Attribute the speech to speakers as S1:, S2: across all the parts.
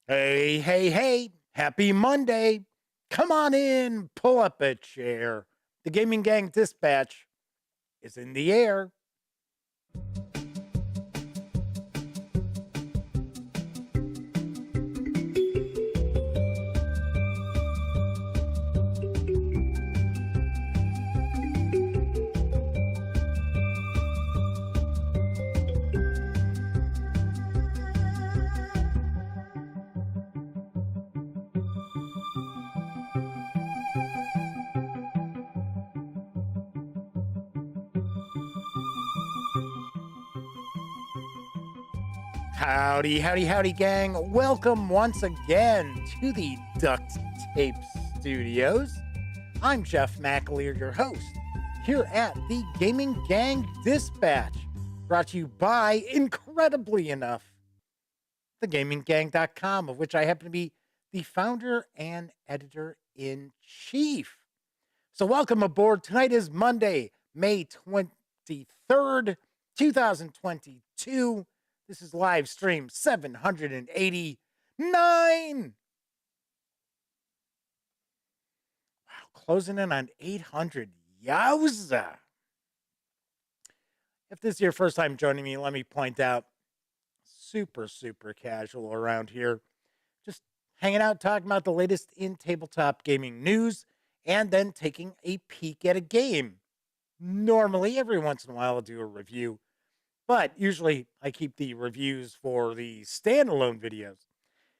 S1: Hey, hey, hey, happy Monday. Come on in, pull up a chair. The Gaming Gang Dispatch is in the air. Howdy, howdy, howdy, gang. Welcome once again to the Duct Tape Studios. I'm Jeff McAleer, your host, here at the Gaming Gang Dispatch, brought to you by, incredibly enough, thegaminggang.com, of which I happen to be the founder and editor-in-chief. So welcome aboard. Tonight is Monday, May 23rd, 2022. This is live stream 789. Wow, closing in on 800. Yowza. If this is your first time joining me, let me point out, super casual around here. Just hanging out, talking about the latest in tabletop gaming news, and then taking a peek at a game. Normally, every once in a while, I'll do a review, but usually I keep the reviews for the standalone videos,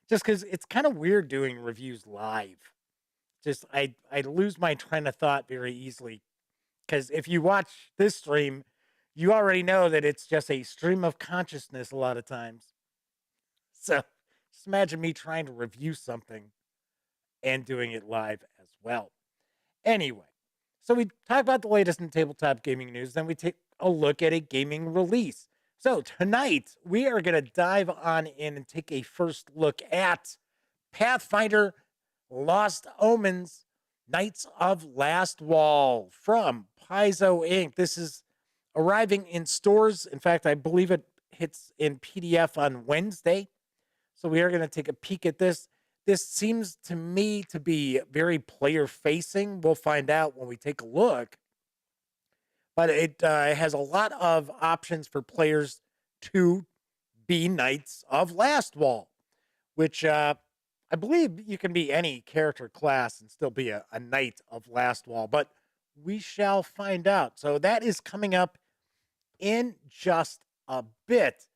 S1: just because it's kind of weird doing reviews live. Just I lose my train of thought very easily, because if you watch this stream, you already know that it's just a stream of consciousness a lot of times. So just imagine me trying to review something and doing it live as well. Anyway, so we talk about the latest in tabletop gaming news, then we take a look at a gaming release. So tonight, we are going to dive on in and take a first look at Pathfinder Lost Omens, Knights of Lastwall from Paizo Inc. This is arriving in stores. In fact, I believe it hits in PDF on Wednesday. So we are going to take a peek at this. This seems to me to be very player facing. We'll find out when we take a look. But it has a lot of options for players to be Knights of Lastwall, which I believe you can be any character class and still be a Knight of Lastwall. But we shall find out. So that is coming up in just a bit.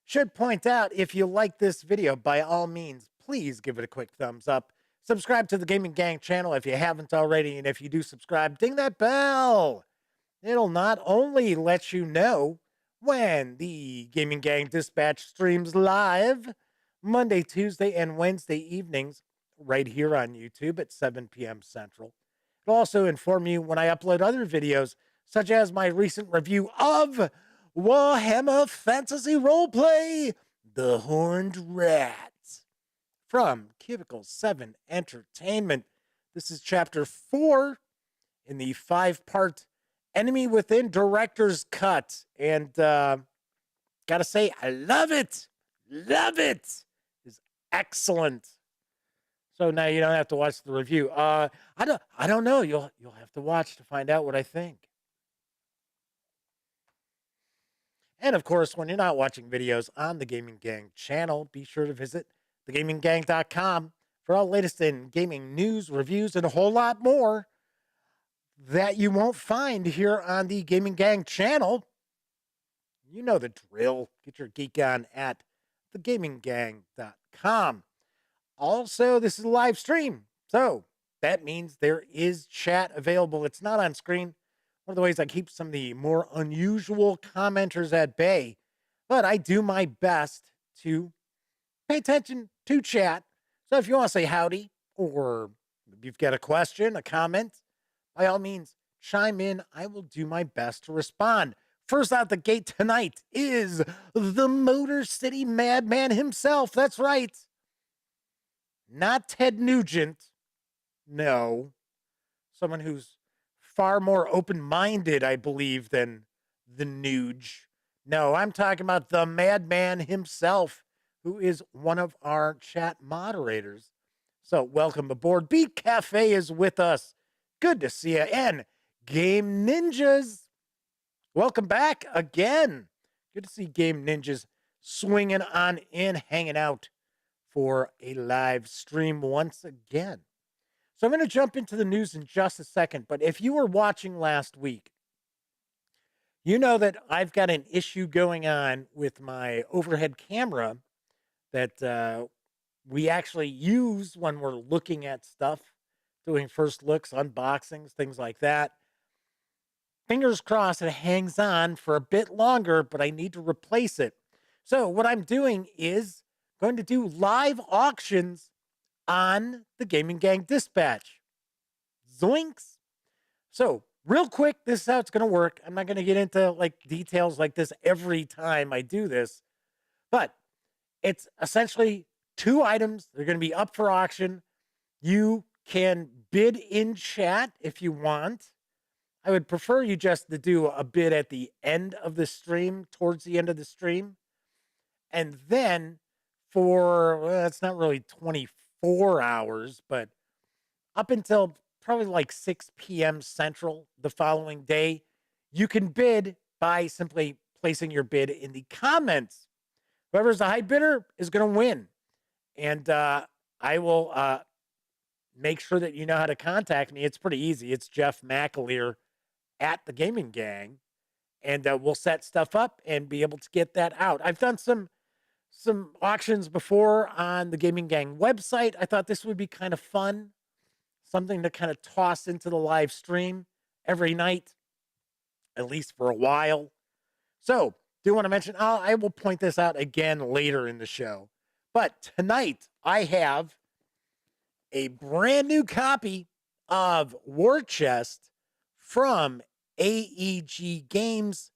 S1: Should point out, if you like this video, by all means, please give it a quick thumbs up. Subscribe to the Gaming Gang channel if you haven't already, and if you do subscribe, ding that bell. It'll not only let you know when the Gaming Gang Dispatch streams live Monday, Tuesday, and Wednesday evenings right here on YouTube at 7 p.m. Central. It'll also inform you when I upload other videos, such as my recent review of Warhammer Fantasy Roleplay, The Horned Rat, from Cubicle 7 Entertainment. This is Chapter 4 in the 5-part Enemy Within Director's Cut. And gotta say, I love it. Love it. It's excellent. So now you don't have to watch the review. I don't know. You'll have to watch to find out what I think. And of course, when you're not watching videos on the Gaming Gang channel, be sure to visit thegaminggang.com for all the latest in gaming news, reviews, and a whole lot more that you won't find here on the Gaming Gang channel. You know the drill. Get your geek on at thegaminggang.com. Also, this is a live stream, so that means there is chat available. It's not on screen. One of the ways I keep some of the more unusual commenters at bay, but I do my best to pay attention to chat. So if you want to say howdy, or if you've got a question, a comment, by all means, chime in. I will do my best to respond. First out the gate tonight is the Motor City Madman himself. That's right. Not Ted Nugent. No. Someone who's far more open-minded, I believe, than the Nuge. No, I'm talking about the madman himself, who is one of our chat moderators. So welcome aboard. Beat Cafe is with us. Good to see you. And Game Ninjas, welcome back again. Good to see Game Ninjas swinging on in, hanging out for a live stream once again. So I'm going to jump into the news in just a second, but if you were watching last week, you know that I've got an issue going on with my overhead camera that we actually use when we're looking at stuff, doing first looks, unboxings, things like that. Fingers crossed it hangs on for a bit longer, but I need to replace it. So what I'm doing is going to do live auctions on the Gaming Gang Dispatch. Zoinks. So real quick, this is how it's going to work. I'm not going to get into like details like this every time I do this, but it's essentially 2 items. They're going to be up for auction. You can bid in chat if you want. I would prefer you just to do a bid at the end of the stream, towards the end of the stream. And then for, well, it's not really 24 hours, but up until probably like 6 p.m. Central the following day, you can bid by simply placing your bid in the comments. Whoever's the high bidder is going to win. And I will make sure that you know how to contact me. It's pretty easy. It's Jeff McAleer at the Gaming Gang. And we'll set stuff up and be able to get that out. I've done some auctions before on the Gaming Gang website. I thought this would be kind of fun. Something to kind of toss into the live stream every night, at least for a while. So, do want to mention, I will point this out again later in the show. But tonight, I have a brand new copy of War Chest from AEG Games.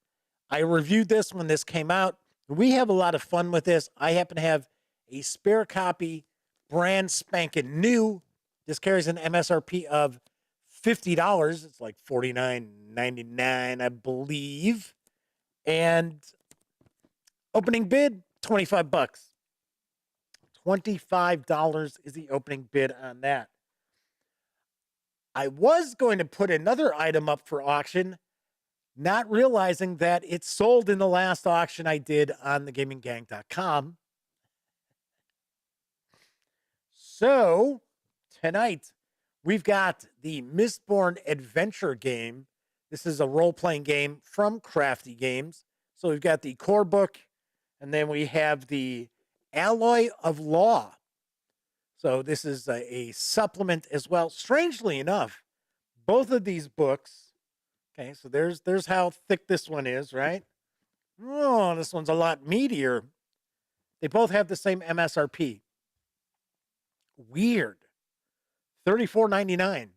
S1: I reviewed this when this came out. We have a lot of fun with this. I happen to have a spare copy, brand spanking new. This carries an MSRP of $50. It's like $49.99, I believe. And opening bid, $25. $25 is the opening bid on that. I was going to put another item up for auction, not realizing that it sold in the last auction I did on thegaminggang.com. So tonight, we've got the Mistborn Adventure Game. This is a role-playing game from Crafty Games. So we've got the core book, and then we have the Alloy of Law. So this is a supplement as well. Strangely enough, both of these books, okay, so there's how thick this one is, right? Oh, this one's a lot meatier. They both have the same MSRP. Weird. $34.99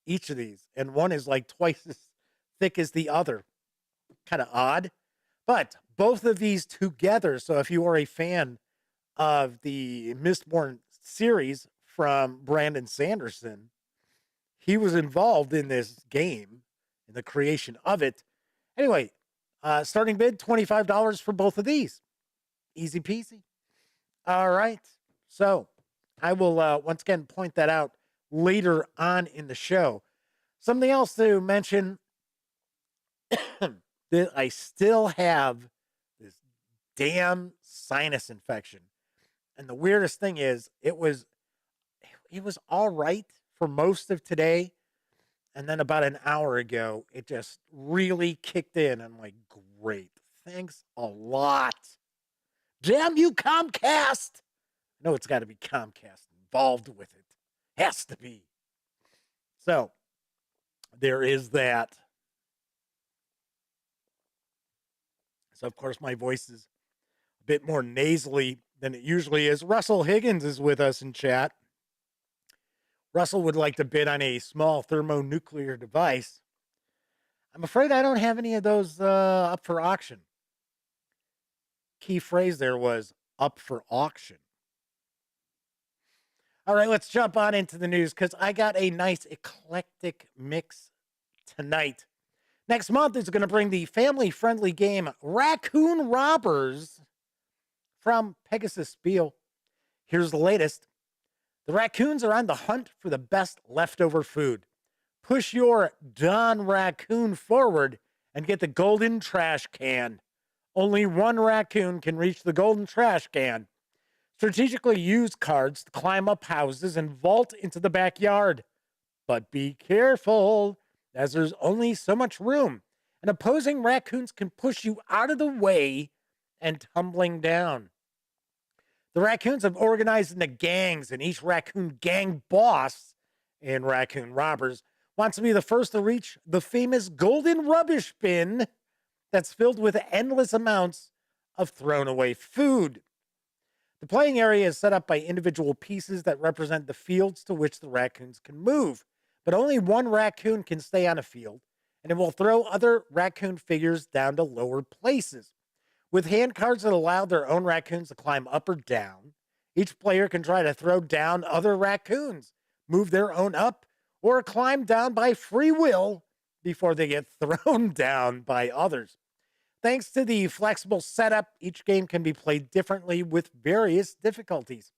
S1: each of these, and one is like twice as thick as the other. Kind of odd, but both of these together. So if you are a fan of the Mistborn series from Brandon Sanderson, he was involved in this game, in the creation of it. Anyway, starting bid, $25 for both of these. Easy peasy. All right. So I will once again point that out later on in the show. Something else to mention, that I still have this damn sinus infection. And the weirdest thing is, it was all right for most of today. And then about an hour ago, it just really kicked in. I'm like, great. Thanks a lot. Damn you, Comcast. I know it's got to be Comcast involved with it. Has to be. So, there is that. So, of course, my voice is a bit more nasally than it usually is. Russell Higgins is with us in chat. Russell would like to bid on a small thermonuclear device. I'm afraid I don't have any of those up for auction. Key phrase there was up for auction. All right, let's jump on into the news because I got a nice eclectic mix tonight. Next month is going to bring the family-friendly game Raccoon Robbers from Pegasus Spiele. Here's the latest. The raccoons are on the hunt for the best leftover food. Push your Don Raccoon forward and get the golden trash can. Only one raccoon can reach the golden trash can. Strategically use cards to climb up houses and vault into the backyard. But be careful, as there's only so much room, and opposing raccoons can push you out of the way and tumbling down. The raccoons have organized into gangs, and each raccoon gang boss and raccoon robbers wants to be the first to reach the famous golden rubbish bin that's filled with endless amounts of thrown away food. The playing area is set up by individual pieces that represent the fields to which the raccoons can move, but only one raccoon can stay on a field, and it will throw other raccoon figures down to lower places. With hand cards that allow their own raccoons to climb up or down, each player can try to throw down other raccoons, move their own up, or climb down by free will before they get thrown down by others. Thanks to the flexible setup, each game can be played differently with various difficulties.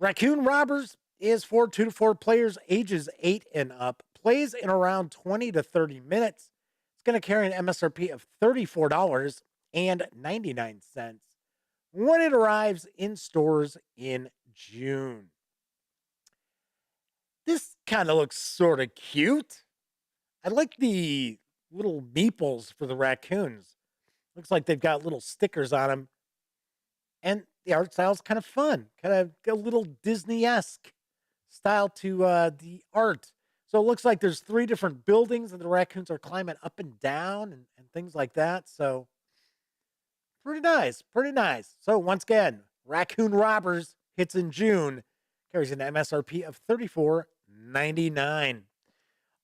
S1: Raccoon Robbers is for 2 to 4 players ages 8 and up, plays in around 20 to 30 minutes. It's going to carry an MSRP of $34.99 when it arrives in stores in June. This kind of looks sort of cute. I like the little meeples for the raccoons. Looks like they've got little stickers on them. And the art style is kind of fun. Kind of a little Disney-esque style to the art. So it looks like there's 3 different buildings and the raccoons are climbing up and down and things like that. So pretty nice, pretty nice. So once again, Raccoon Robbers hits in June. Carries an MSRP of $34.99.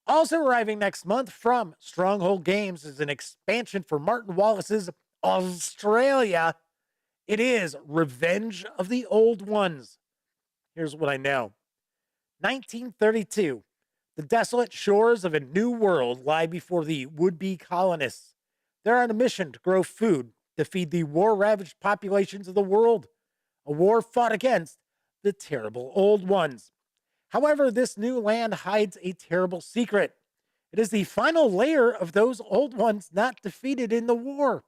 S1: Also arriving next month from Stronghold Games is an expansion for Martin Wallace's Australia. It is Revenge of the Old Ones. Here's what I know. 1932. The desolate shores of a new world lie before the would-be colonists. They're on a mission to grow food to feed the war-ravaged populations of the world. A war fought against the terrible Old Ones. However, this new land hides a terrible secret. It is the final layer of those Old Ones not defeated in the war.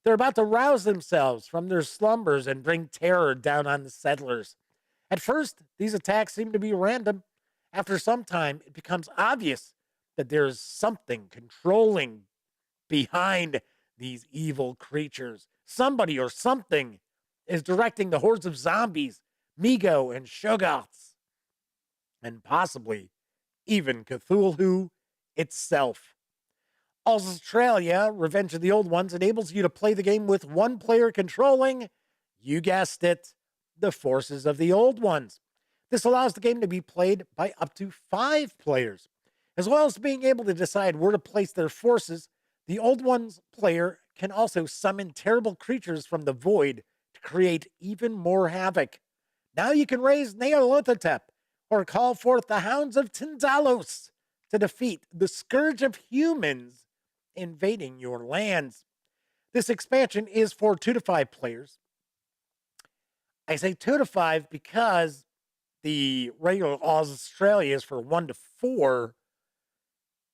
S1: They're about to rouse themselves from their slumbers and bring terror down on the settlers. At first, these attacks seem to be random. After some time, it becomes obvious that there is something controlling behind these evil creatures. Somebody or something is directing the hordes of zombies, Migo and Shoggoths, and possibly even Cthulhu itself. Australia, Revenge of the Old Ones, enables you to play the game with one player controlling, you guessed it, the forces of the Old Ones. This allows the game to be played by up to 5 players. As well as being able to decide where to place their forces, the Old Ones player can also summon terrible creatures from the void to create even more havoc. Now you can raise Nyarlathotep or call forth the Hounds of Tindalos to defeat the scourge of humans invading your lands. This expansion is for 2 to 5 players. I say 2 to 5 because the regular Australia is for 1 to 4.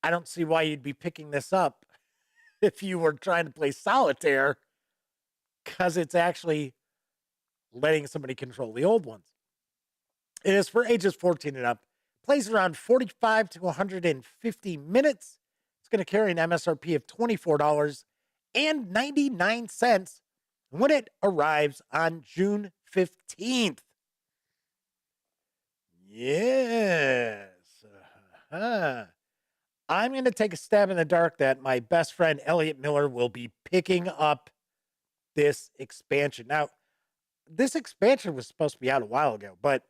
S1: I don't see why you'd be picking this up if you were trying to play solitaire, because it's actually letting somebody control the Old Ones. It is for ages 14 and up. Plays around 45 to 150 minutes. It's going to carry an MSRP of $24.99 when it arrives on June 15th. Yes. I'm going to take a stab in the dark that my best friend Elliot Miller will be picking up this expansion. Now, this expansion was supposed to be out a while ago, but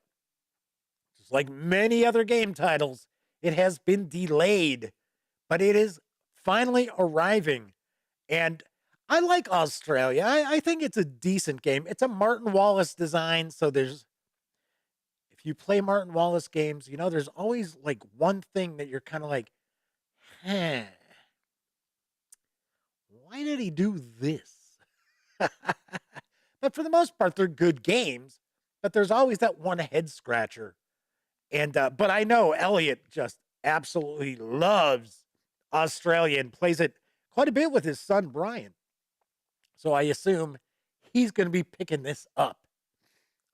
S1: just like many other game titles, it has been delayed, but it is finally arriving. And I like Australia. I think it's a decent game. It's a Martin Wallace design, so if you play Martin Wallace games, you know, there's always like one thing that you're kind of like, why did he do this? But for the most part, they're good games. But there's always that one head scratcher. And but I know Elliot just absolutely loves Australia and plays it quite a bit with his son Brian. So I assume he's going to be picking this up.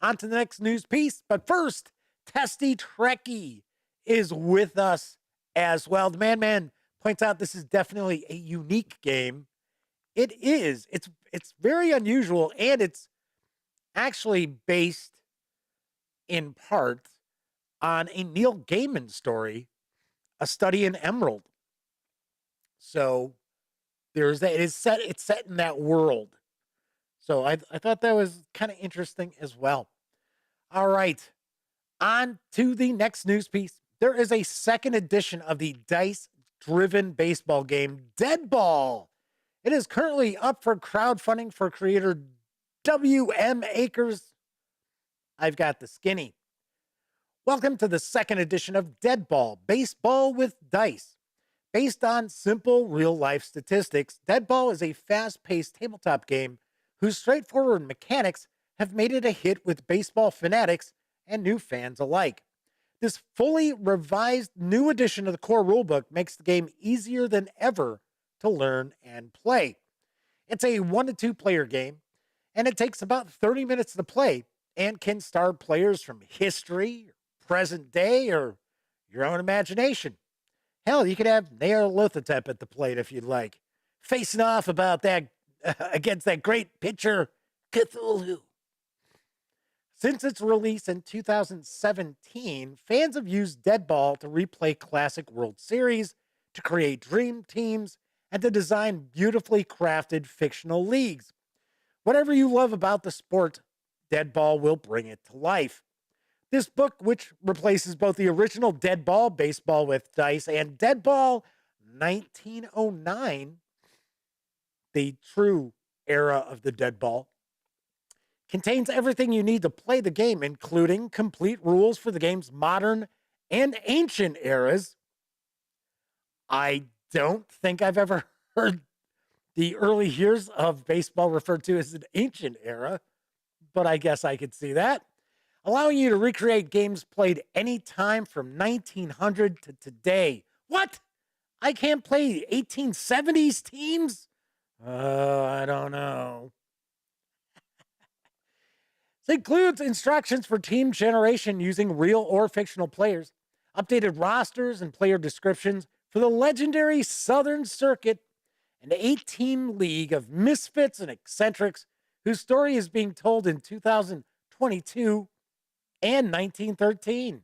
S1: On to the next news piece. But first, Testy Trekkie is with us as well. The Man points out this is definitely a unique game. It is. It's very unusual, and it's actually based in part on a Neil Gaiman story, A Study in Emerald. So there's that. It's set in that world. So I thought that was kind of interesting as well. All right. On to the next news piece. There is a second edition of the dice-driven baseball game, Dead Ball. It is currently up for crowdfunding for creator W.M. Akers. I've got the skinny. Welcome to the second edition of Dead Ball, Baseball with Dice. Based on simple real-life statistics, Dead Ball is a fast-paced tabletop game whose straightforward mechanics have made it a hit with baseball fanatics and new fans alike. This fully revised new edition of the core rulebook makes the game easier than ever to learn and play. It's a 1 to 2 player game, and it takes about 30 minutes to play and can star players from history, present day, or your own imagination. Hell, you could have Nyarlathotep at the plate if you'd like, facing off about that against that great pitcher, Cthulhu. Since its release in 2017, fans have used Dead Ball to replay classic World Series, to create dream teams, and to design beautifully crafted fictional leagues. Whatever you love about the sport, Dead Ball will bring it to life. This book, which replaces both the original Dead Ball, Baseball with Dice, and Dead Ball 1909, the true era of the Dead Ball, contains everything you need to play the game, including complete rules for the game's modern and ancient eras. I don't think I've ever heard the early years of baseball referred to as an ancient era, but I guess I could see that. Allowing you to recreate games played anytime from 1900 to today. What? I can't play 1870s teams? I don't know. It includes instructions for team generation using real or fictional players, updated rosters and player descriptions for the legendary Southern Circuit, an 8-team league of misfits and eccentrics whose story is being told in 2022 and 1913.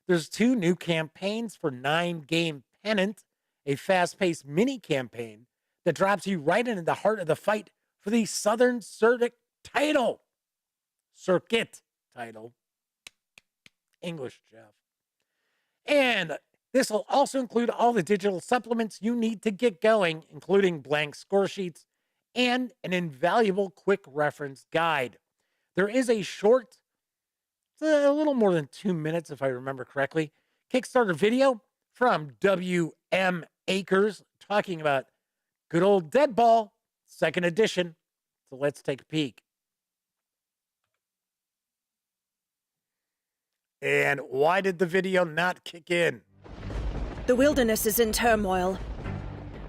S1: There's 2 new campaigns for 9-game Pennant, a fast-paced mini-campaign that drops you right into the heart of the fight for the Southern Circuit title. English, Jeff. And this will also include all the digital supplements you need to get going, including blank score sheets and an invaluable quick reference guide. There is a short, a little more than 2 minutes, if I remember correctly, Kickstarter video from W.M. Akers talking about good old Dead Ball, second edition. So let's take a peek. And why did the video not kick in?
S2: The wilderness is in turmoil.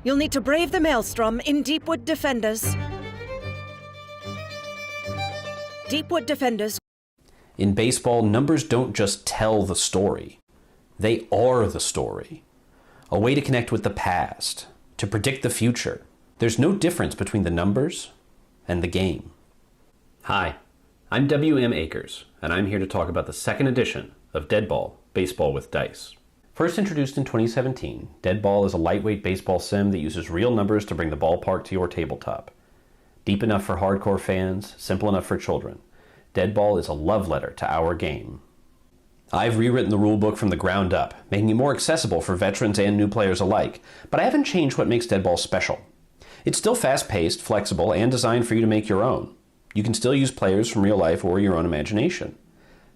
S2: You'll need to brave the maelstrom in Deepwood Defenders. Deepwood Defenders.
S3: In baseball, numbers don't just tell the story. They are the story. A way to connect with the past, to predict the future. There's no difference between the numbers and the game. Hi, I'm W.M. Akers, and I'm here to talk about the second edition of Dead Ball, Baseball with Dice. First introduced in 2017, Dead Ball is a lightweight baseball sim that uses real numbers to bring the ballpark to your tabletop. Deep enough for hardcore fans, simple enough for children, Dead Ball is a love letter to our game. I've rewritten the rulebook from the ground up, making it more accessible for veterans and new players alike, but I haven't changed what makes Dead Ball special. It's still fast-paced, flexible, and designed for you to make your own. You can still use players from real life or your own imagination.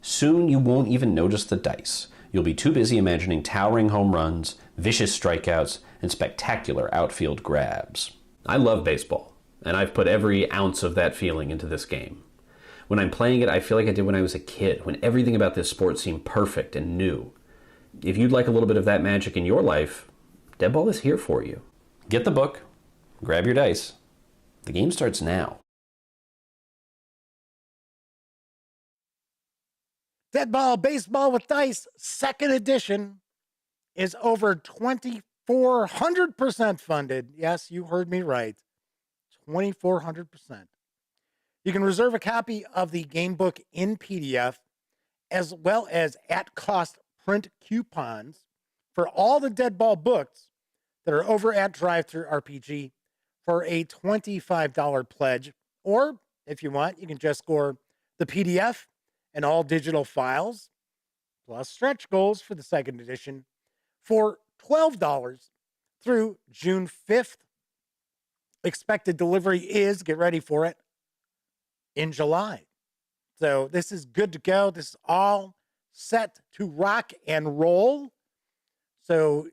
S3: Soon you won't even notice the dice. You'll be too busy imagining towering home runs, vicious strikeouts, and spectacular outfield grabs. I love baseball, and I've put every ounce of that feeling into this game. When I'm playing it, I feel like I did when I was a kid, when everything about this sport seemed perfect and new. If you'd like a little bit of that magic in your life, Deadball is here for you. Get the book, grab your dice. The game starts now.
S1: Deadball Baseball with Dice, second edition, is over 2,400% funded. Yes, you heard me right. 2,400%. You can reserve a copy of the game book in PDF, as well as at-cost print coupons for all the Deadball books that are over at Drive-Thru RPG for a $25 pledge. Or, if you want, you can just score the PDF and all digital files, plus stretch goals for the second edition for $12 through June 5th. Expected delivery is, get ready for it, in July. So this is good to go. This is all set to rock and roll. So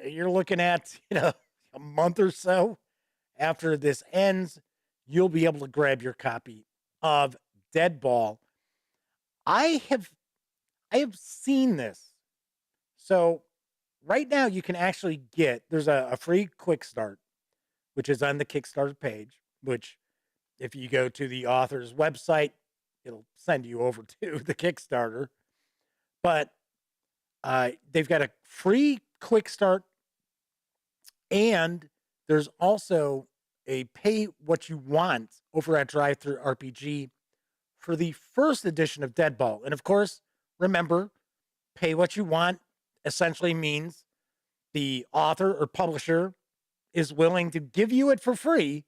S1: you're looking at, a month or so after this ends, you'll be able to grab your copy of Deadball. I have seen this. So right now you can actually there's a free quick start, which is on the Kickstarter page, which if you go to the author's website, it'll send you over to the Kickstarter. But they've got a free quick start, and there's also a pay what you want over at Drive-Thru RPG for the first edition of Deadball. And of course, remember, pay what you want essentially means the author or publisher is willing to give you it for free.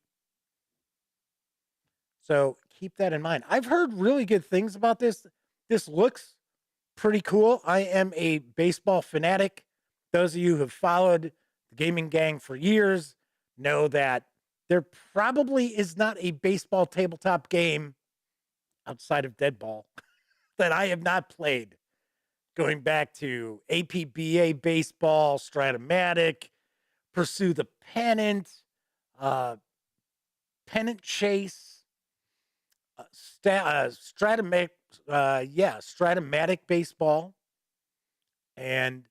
S1: So keep that in mind. I've heard really good things about this. This looks pretty cool. I am a baseball fanatic. Those of you who have followed the Gaming Gang for years know that there probably is not a baseball tabletop game outside of Deadball that I have not played. Going back to APBA Baseball, Stratomatic, Pursue the Pennant, Pennant Chase, Stratomatic Baseball, and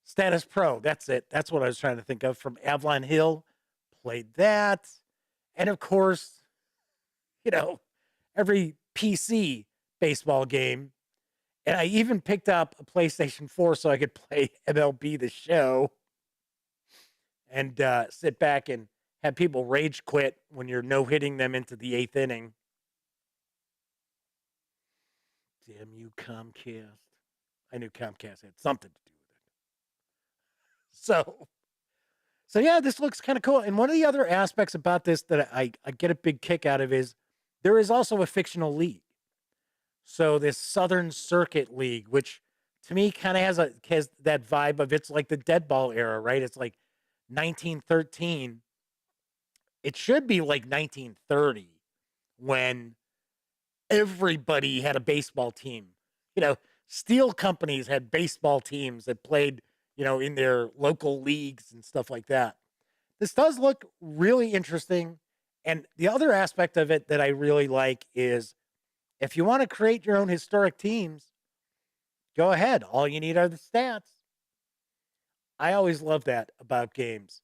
S1: Status Pro. That's it. That's what I was trying to think of. From Avalon Hill, played that. And of course, every PC baseball game. And I even picked up a PlayStation 4 so I could play MLB The Show and sit back and have people rage quit when you're no-hitting them into the 8th inning. Damn you, Comcast. I knew Comcast had something to do with it. So yeah, this looks kind of cool. And one of the other aspects about this that I get a big kick out of is there is also a fictional league. So this Southern Circuit League, which to me kind of has that vibe of it's like the Deadball era, right? It's like 1913. It should be like 1930 when everybody had a baseball team. Steel companies had baseball teams that played, in their local leagues and stuff like that. This does look really interesting. And the other aspect of it that I really like is if you want to create your own historic teams, go ahead. All you need are the stats. I always love that about games.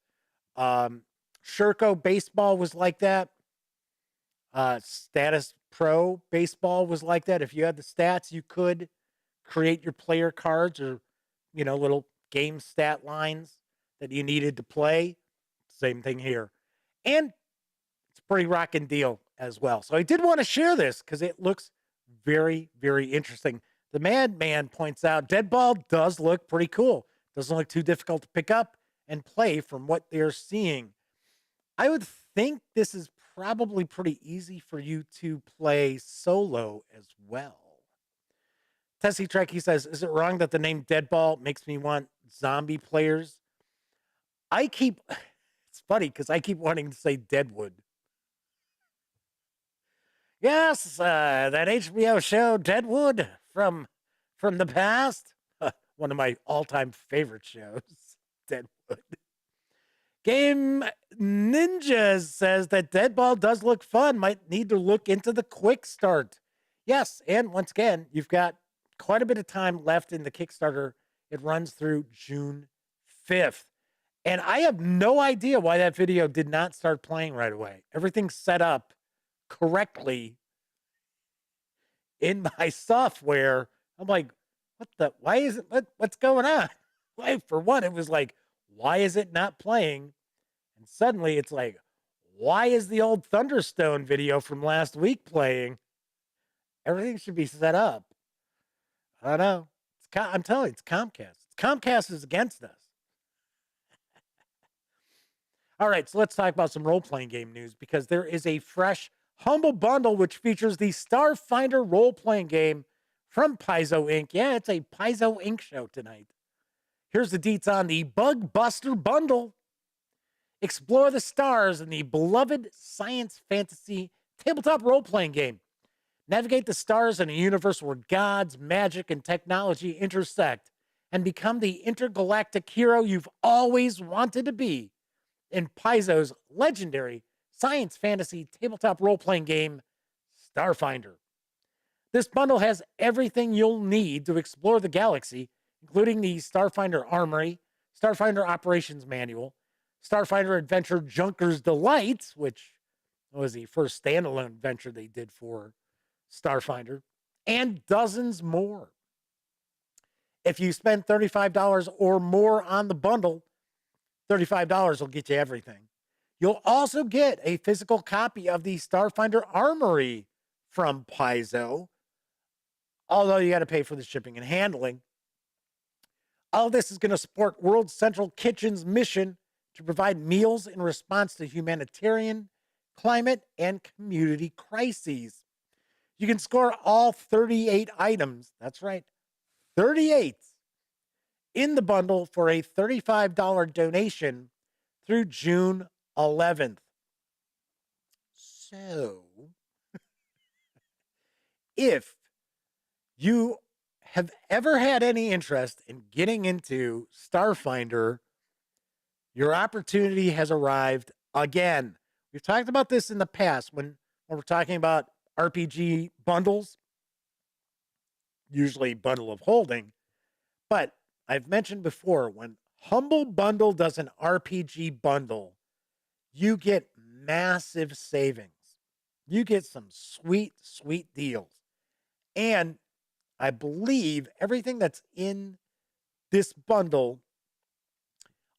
S1: Sherco Baseball was like that. Status Pro Baseball was like that. If you had the stats, you could create your player cards or, little game stat lines that you needed to play. Same thing here. And it's a pretty rocking deal as well. So I did want to share this because it looks very, very interesting. The Madman points out Deadball does look pretty cool. Doesn't look too difficult to pick up and play from what they're seeing. I would think this is probably pretty easy for you to play solo as well. Tessie Trekkie says, is it wrong that the name Deadball makes me want zombie players? It's funny because I keep wanting to say Deadwood. Yes, that HBO show Deadwood from the past. One of my all-time favorite shows, Deadwood. Game Ninjas says that Deadball does look fun. Might need to look into the quick start. Yes, and once again, you've got quite a bit of time left in the Kickstarter. It runs through June 5th. And I have no idea why that video did not start playing right away. Everything's set up correctly in my software. I'm like, why is it, what's going on? Why, for one, it was like, why is it not playing? And suddenly it's like, why is the old Thunderstone video from last week playing? Everything should be set up. I don't know. I'm telling you, it's Comcast. Comcast is against us. All right, so let's talk about some role-playing game news because there is a fresh Humble Bundle which features the Starfinder role-playing game from Paizo Inc. Yeah, it's a Paizo Inc. show tonight. Here's the deets on the Bug Buster Bundle. Explore the stars in the beloved science fantasy tabletop role-playing game. Navigate the stars in a universe where gods, magic, and technology intersect and become the intergalactic hero you've always wanted to be in Paizo's legendary science fantasy tabletop role-playing game, Starfinder. This bundle has everything you'll need to explore the galaxy, including the Starfinder Armory, Starfinder Operations Manual, Starfinder Adventure Junker's Delight, which was the first standalone adventure they did for Starfinder, and dozens more. If you spend $35 or more on the bundle, $35 will get you everything. You'll also get a physical copy of the Starfinder Armory from Paizo, although you got to pay for the shipping and handling. All this is going to support World Central Kitchen's mission to provide meals in response to humanitarian, climate, and community crises. You can score all 38 items, that's right, 38, in the bundle for a $35 donation through June 11th. So, if you have ever had any interest in getting into Starfinder, your opportunity has arrived again. We've talked about this in the past when we're talking about RPG bundles, usually bundle of holding. But I've mentioned before, when Humble Bundle does an RPG bundle, you get massive savings. You get some sweet, sweet deals. And I believe everything that's in this bundle,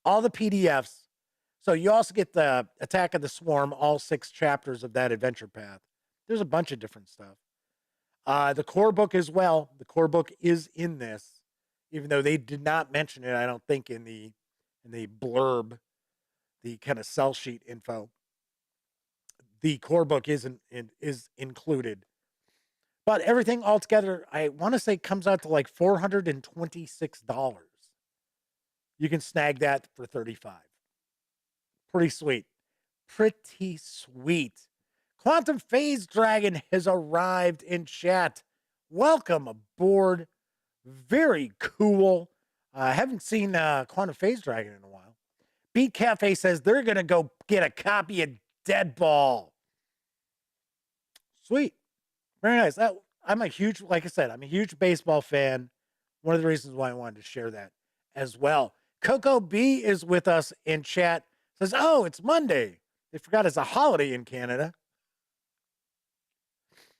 S1: all the PDFs, so you also get the Attack of the Swarm, all 6 chapters of that adventure path. There's a bunch of different stuff. The core book as well. The core book is in this, even though they did not mention it, I don't think, in the blurb, the kind of sell sheet info. The core book is included. But everything altogether, I want to say, comes out to like $426. You can snag that for $35. Pretty sweet. Pretty sweet. Quantum Phase Dragon has arrived in chat. Welcome aboard. Very cool. I haven't seen Quantum Phase Dragon in a while. Beat Cafe says they're going to go get a copy of Deadball. Sweet. Very nice. I'm a huge, like I said, I'm a huge baseball fan. One of the reasons why I wanted to share that as well. Coco B is with us in chat. Says, oh, it's Monday. They forgot it's a holiday in Canada.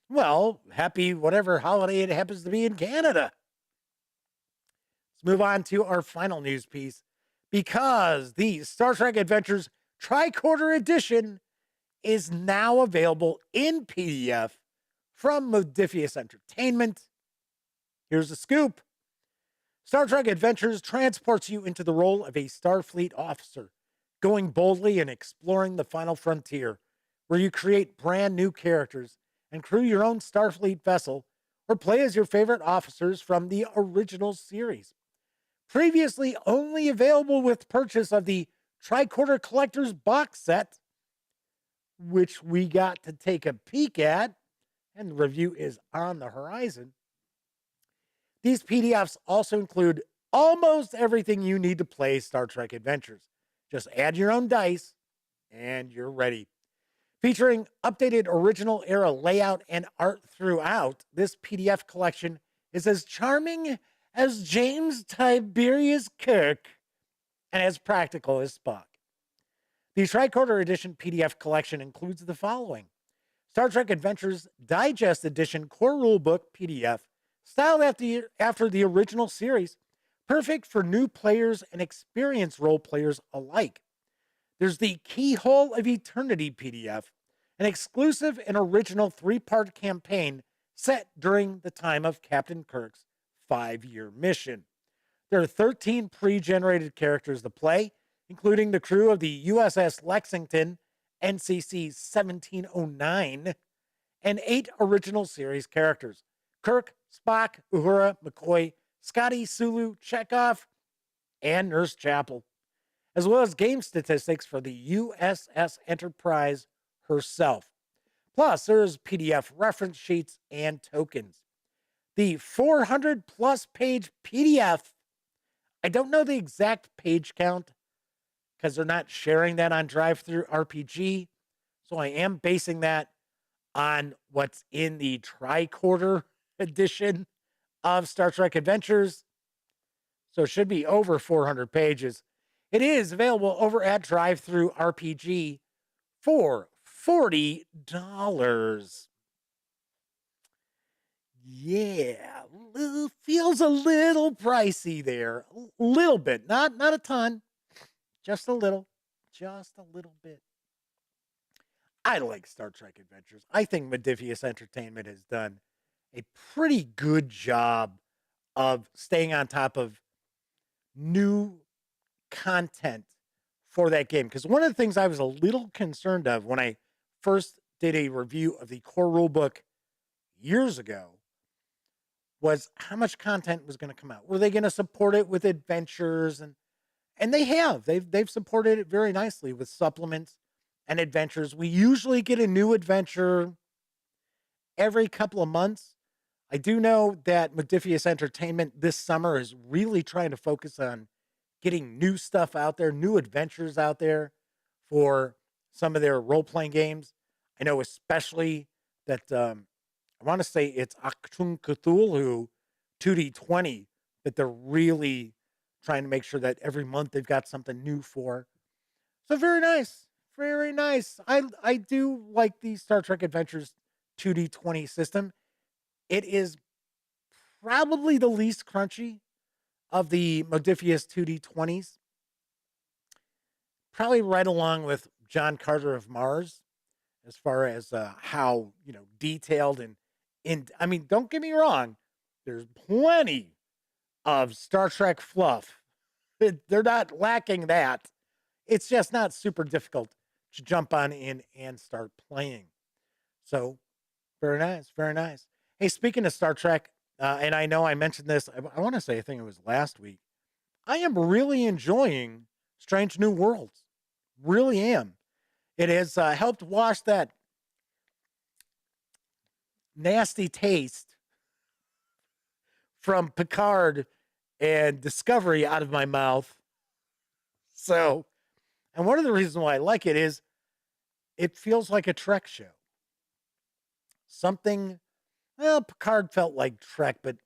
S1: Well, happy whatever holiday it happens to be in Canada. Let's move on to our final news piece, because the Star Trek Adventures Tricorder Edition is now available in PDF from Modiphius Entertainment. Here's the scoop. Star Trek Adventures transports you into the role of a Starfleet officer, going boldly and exploring the final frontier, where you create brand new characters and crew your own Starfleet vessel, or play as your favorite officers from the original series. Previously only available with purchase of the Tricorder Collector's Box Set, which we got to take a peek at, and the review is on the horizon. These PDFs also include almost everything you need to play Star Trek Adventures. Just add your own dice, and you're ready. Featuring updated original era layout and art throughout, this PDF collection is as charming as James Tiberius Kirk and as practical as Spock. The Tricorder Edition PDF collection includes the following: Star Trek Adventures Digest Edition Core Rulebook PDF, styled after the original series, perfect for new players and experienced role players alike. There's the Keyhole of Eternity PDF, an exclusive and original 3-part campaign set during the time of Captain Kirk's 5-year mission. There are 13 pre-generated characters to play, including the crew of the USS Lexington, NCC 1709, and 8 original series characters: Kirk, Spock, Uhura, McCoy, Scotty, Sulu, Chekhov, and Nurse Chapel, as well as game statistics for the USS Enterprise herself. Plus, there's PDF reference sheets and tokens. The 400-plus page PDF, I don't know the exact page count because they're not sharing that on Drive-Thru RPG, so I am basing that on what's in the Tricorder edition of Star Trek Adventures. So it should be over 400 pages. It is available over at Drive-Thru RPG for $40. Yeah, feels a little pricey there. A little bit, not a ton, just a little bit. I like Star Trek Adventures. I think Modiphius Entertainment has done a pretty good job of staying on top of new content for that game. Because one of the things I was a little concerned of when I first did a review of the core rulebook years ago was how much content was going to come out. Were they going to support it with adventures? And they have. They've supported it very nicely with supplements and adventures. We usually get a new adventure every couple of months. I do know that Modiphius Entertainment this summer is really trying to focus on getting new stuff out there, new adventures out there for some of their role-playing games. I know especially that I want to say it's Achtung Cthulhu 2D20 that they're really trying to make sure that every month they've got something new for. So very nice. Very nice. I do like the Star Trek Adventures 2D20 system. It is probably the least crunchy of the Modiphius 2D20s. Probably right along with John Carter of Mars as far as how, detailed and I mean, don't get me wrong. There's plenty of Star Trek fluff. They're not lacking that. It's just not super difficult to jump on in and start playing. So, very nice, very nice. Hey, speaking of Star Trek, and I know I mentioned this, I want to say, I think it was last week. I am really enjoying Strange New Worlds. Really am. It has helped wash that nasty taste from Picard and Discovery out of my mouth. So, and one of the reasons why I like it is it feels like a Trek show. Something, well, Picard felt like Trek, but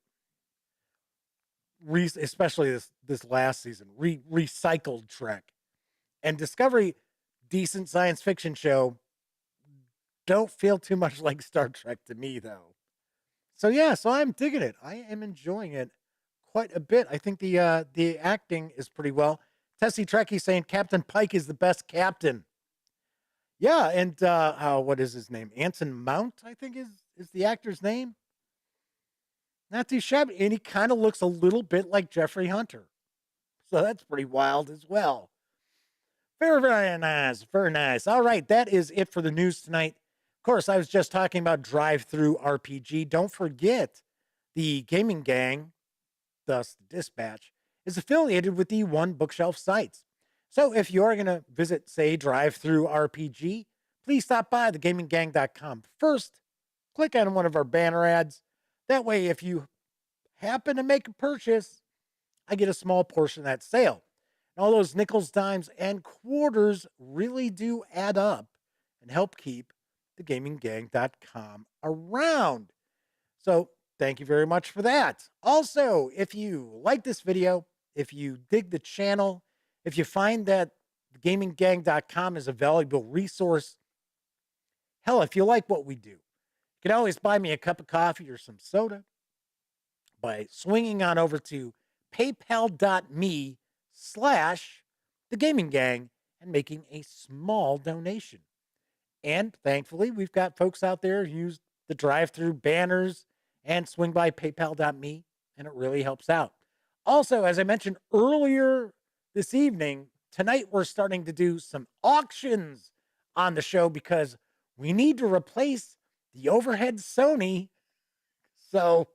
S1: especially this last season, recycled Trek. And Discovery, decent science fiction show, don't feel too much like Star Trek to me, though. So yeah, so I'm digging it. I am enjoying it quite a bit. I think the acting is pretty well. Tessie Trekkie saying Captain Pike is the best captain. Yeah, and what is his name? Anson Mount, I think is the actor's name. Not too shabby, and he kind of looks a little bit like Jeffrey Hunter. So that's pretty wild as well. Very, very nice. Very nice. All right, that is it for the news tonight. Of course, I was just talking about Drive-Thru RPG. Don't forget, the gaming gang, thus the Dispatch, is affiliated with the One Bookshelf sites. So if you're going to visit, say, Drive-Thru RPG, please stop by thegaminggang.com. First, click on one of our banner ads. That way, if you happen to make a purchase, I get a small portion of that sale. And all those nickels, dimes, and quarters really do add up and help keep thegaminggang.com around. So thank you very much for that. Also, if you like this video, if you dig the channel, if you find that thegaminggang.com is a valuable resource, hell, if you like what we do, you can always buy me a cup of coffee or some soda by swinging on over to paypal.me/thegaminggang and making a small donation. And thankfully, we've got folks out there who use the drive-through banners and swing by paypal.me, and it really helps out. Also, as I mentioned earlier this evening, tonight we're starting to do some auctions on the show because we need to replace the overhead Sony. So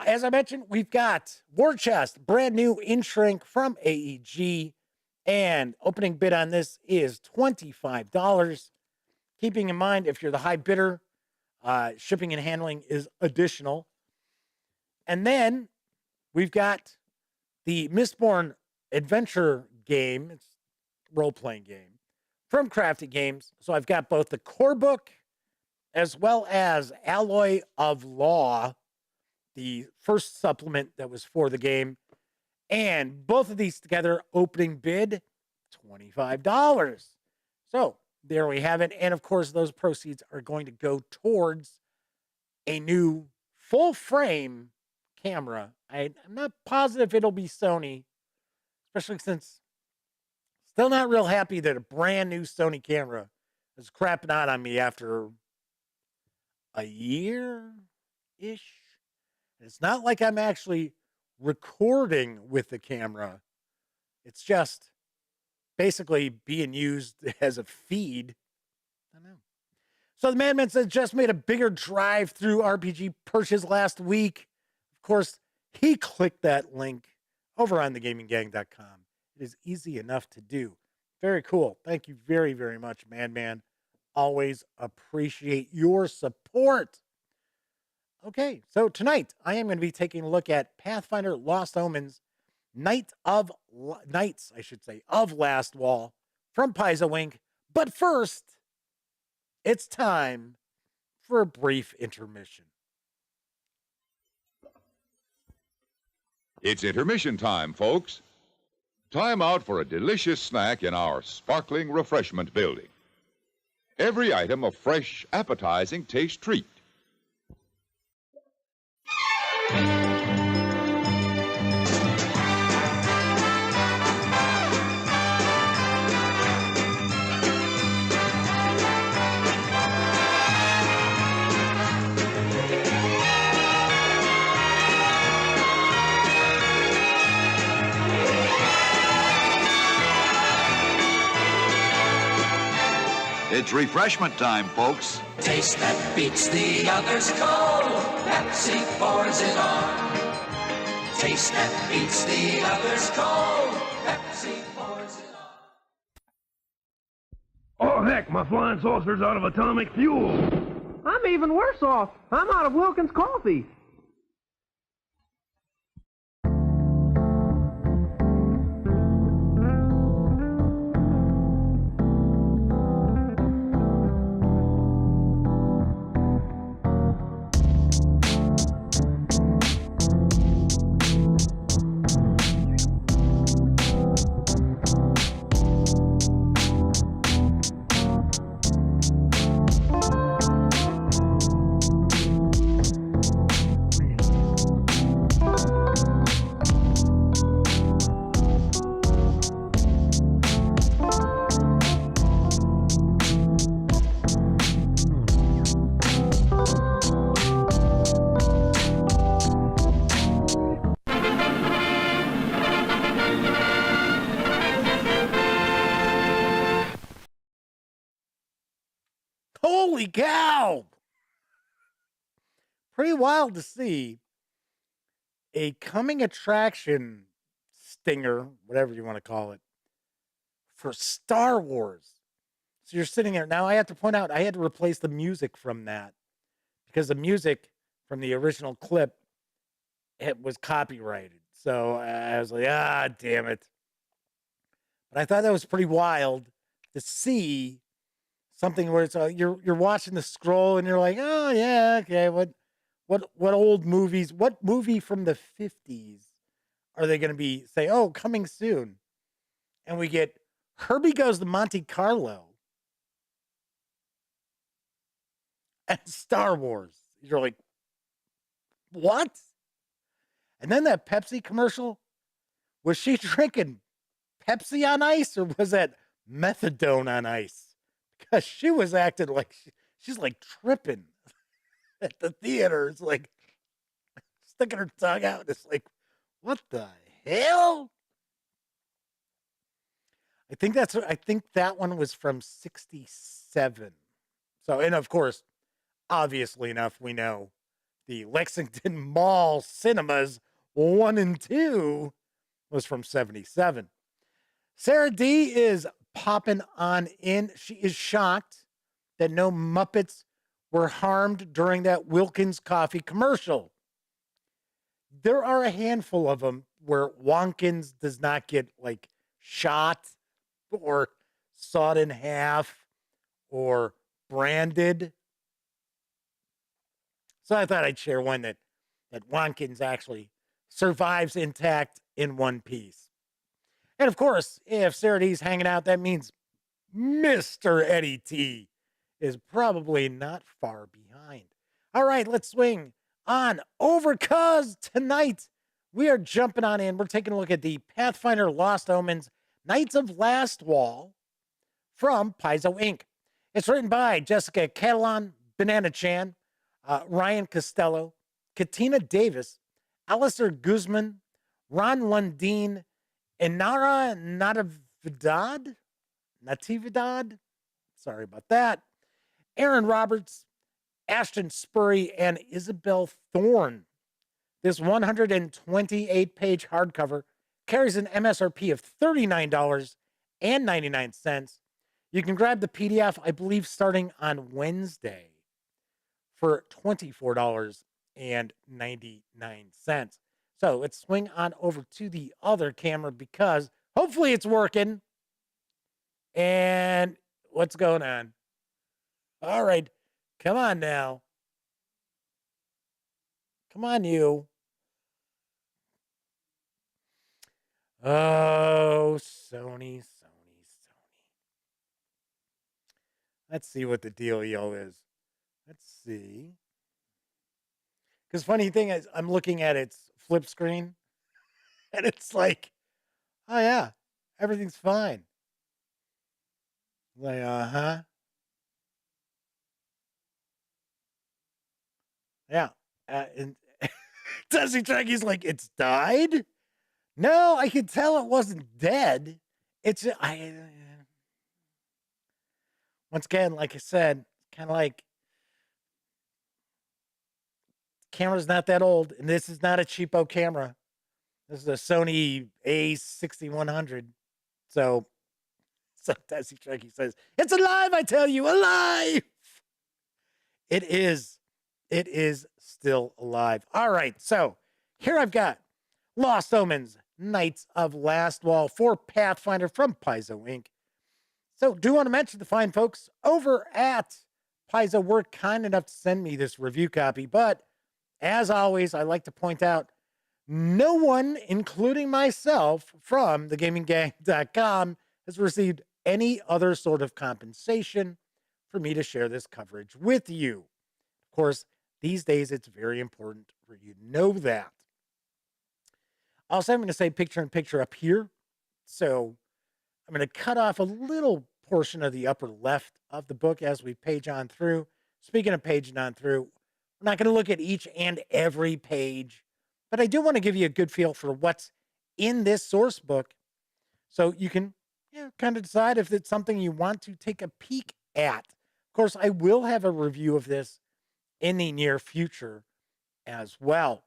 S1: as I mentioned, we've got War Chest, brand new in shrink from AEG, and opening bid on this is $25. Keeping in mind, if you're the high bidder, shipping and handling is additional. And then we've got the Mistborn Adventure Game. It's a role-playing game from Crafted Games. So I've got both the core book as well as Alloy of Law, the first supplement that was for the game. And both of these together, opening bid, $25. So there we have it. And of course, those proceeds are going to go towards a new full frame camera. I'm not positive it'll be Sony, especially since still not real happy that a brand new Sony camera is crapping out on me after a year-ish. It's not like I'm actually recording with the camera. It's just basically being used as a feed. I don't know. So the Madman says just made a bigger drive-through RPG purchase last week. Of course, he clicked that link over on thegaminggang.com. It is easy enough to do. Very cool. Thank you very, very much, Madman. Always appreciate your support. Okay, so tonight I am going to be taking a look at Pathfinder Lost Omens, Knights of Lastwall from Paizo Inc. But first, it's time for a brief intermission.
S4: It's intermission time, folks. Time out for a delicious snack in our sparkling refreshment building. Every item a fresh, appetizing taste treat.
S5: It's refreshment time, folks.
S6: Taste that beats the others cold. Pepsi pours it on. Taste that beats the others cold. Pepsi pours it on.
S7: Oh, heck, my flying saucer's out of atomic fuel.
S8: I'm even worse off. I'm out of Wilkins coffee.
S1: Holy cow! Pretty wild to see a coming attraction stinger, whatever you want to call it, for Star Wars. So you're sitting there. Now I have to point out, I had to replace the music from that because the music from the original clip, it was copyrighted. So I was like, damn it. But I thought that was pretty wild to see something where it's you're watching the scroll and you're like, oh yeah, okay, what old movies? What movie from the 50s are they going to be say? Oh, coming soon, and we get Herbie Goes to Monte Carlo and Star Wars. You're like, what? And then that Pepsi commercial, was she drinking Pepsi on ice or was that methadone on ice? Because she was acting like she's like tripping at the theater. It's like sticking her tongue out. It's like, what the hell? I think that one was from 67. So, and of course, obviously enough, we know the Lexington Mall Cinemas 1 and 2 was from 77. Sarah D is popping on in. She is shocked that no Muppets were harmed during that Wilkins coffee commercial. There are a handful of them where Wonkins does not get like shot or sawed in half or branded. So I thought I'd share one that Wonkins actually survives intact in one piece. And of course, if Sarah D's hanging out, that means Mr. Eddie T is probably not far behind. All right, let's swing on over, cause tonight we are jumping on in. We're taking a look at the Pathfinder Lost Omens Knights of Lastwall from Paizo Inc. It's written by Jessica Catalan, Banana Chan, Ryan Costello, Katina Davis, Alistair Guzman, Ron Lundeen, Inara Natividad, sorry about that, Aaron Roberts, Ashton Spurry, and Isabel Thorne. This 128-page hardcover carries an MSRP of $39.99. You can grab the PDF, I believe, starting on Wednesday for $24.99. So let's swing on over to the other camera because hopefully it's working. And what's going on? All right, come on now. Come on, you. Oh, Sony. Let's see what the dealio is. Let's see. Because funny thing is, I'm looking at its flip screen, and it's like, oh yeah, everything's fine. Like, yeah. And Desi Trekky's like, it's died? No, I could tell it wasn't dead. It's once again, like I said, kind of like camera's not that old, and this is not a cheapo camera. This is a Sony A6100. So Desi Trekky says, it's alive, I tell you, alive. It is. It is still alive. All right, so here I've got Lost Omens, Knights of Lastwall for Pathfinder from Paizo Inc. So do want to mention the fine folks over at Paizo were kind enough to send me this review copy, but as always, I like to point out no one, including myself from thegaminggang.com, has received any other sort of compensation for me to share this coverage with you. Of course, these days it's very important for you to know that. Also, I'm going to say picture in picture up here. So I'm going to cut off a little portion of the upper left of the book as we page on through. Speaking of paging on through, we're not going to look at each and every page, but I do want to give you a good feel for what's in this source book so you can kind of decide if it's something you want to take a peek at. Of course, I will have a review of this in the near future as well.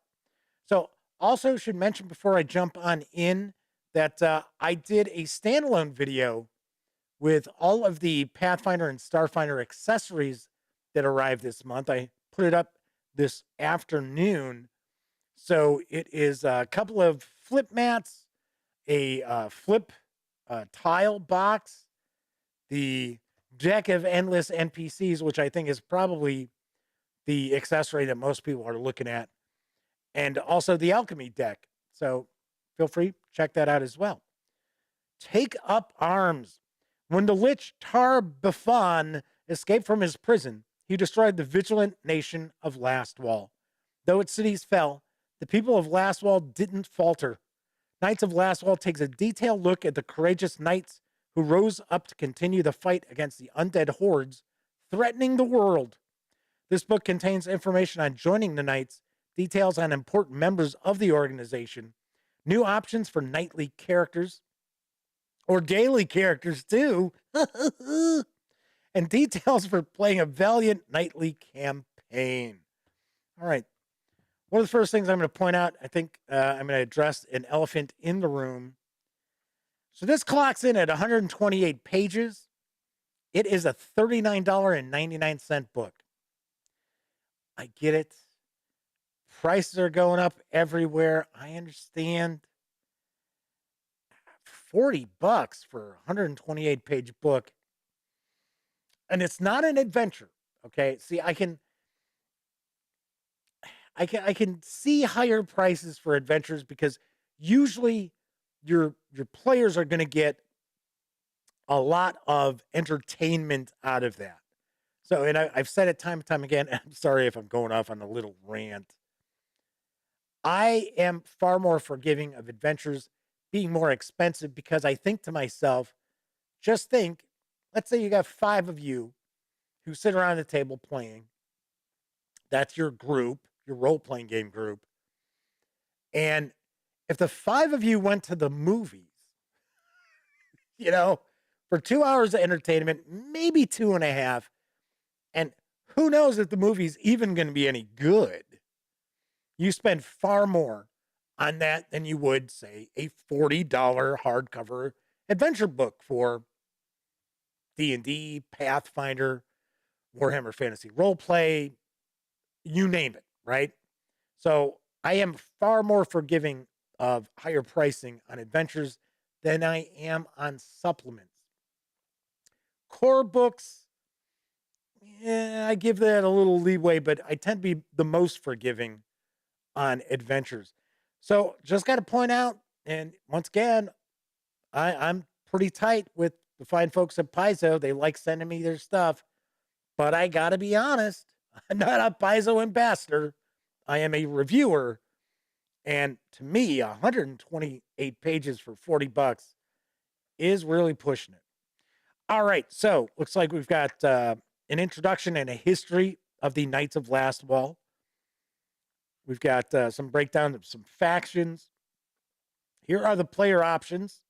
S1: So also should mention before I jump on in that I did a standalone video with all of the Pathfinder and Starfinder accessories that arrived this month. I put it up this afternoon. So it is a couple of flip mats, a flip tile box, the deck of endless NPCs, which I think is probably the accessory that most people are looking at, and also the alchemy deck. So feel free, check that out as well. Take up arms. When the Lich Tar-Baphon escaped from his prison, he destroyed the vigilant nation of Lastwall. Though its cities fell, the people of Lastwall didn't falter. Knights of Lastwall takes a detailed look at the courageous knights who rose up to continue the fight against the undead hordes threatening the world. This book contains information on joining the knights, details on important members of the organization, new options for knightly characters, or daily characters too, and details for playing a valiant knightly campaign. All right. One of the first things I'm going to point out, I think I'm going to address an elephant in the room. So this clocks in at 128 pages. It is a $39.99 book. I get it. Prices are going up everywhere. I understand. $40 for a 128 page book. And it's not an adventure. Okay. See, I can see higher prices for adventures because usually your players are going to get a lot of entertainment out of that. So, and I've said it time and time again, I'm sorry if I'm going off on a little rant. I am far more forgiving of adventures being more expensive because I think to myself, just think, let's say you got 5 of you who sit around the table playing. That's your group, your role-playing game group. And if the 5 of you went to the movies, for 2 hours of entertainment, maybe 2.5, and who knows if the movie's even going to be any good, you spend far more on that than you would, say, a $40 hardcover adventure book for D&D, Pathfinder, Warhammer Fantasy Roleplay, you name it, right? So I am far more forgiving of higher pricing on adventures than I am on supplements. Core books, I give that a little leeway, but I tend to be the most forgiving on adventures. So just got to point out, and once again, I'm pretty tight with the fine folks at Paizo. They like sending me their stuff, but I got to be honest, I'm not a Paizo ambassador. I am a reviewer. And to me, 128 pages for $40 is really pushing it. All right. So looks like we've got an introduction and a history of the Knights of Lastwall. We've got some breakdown of some factions. Here are the player options.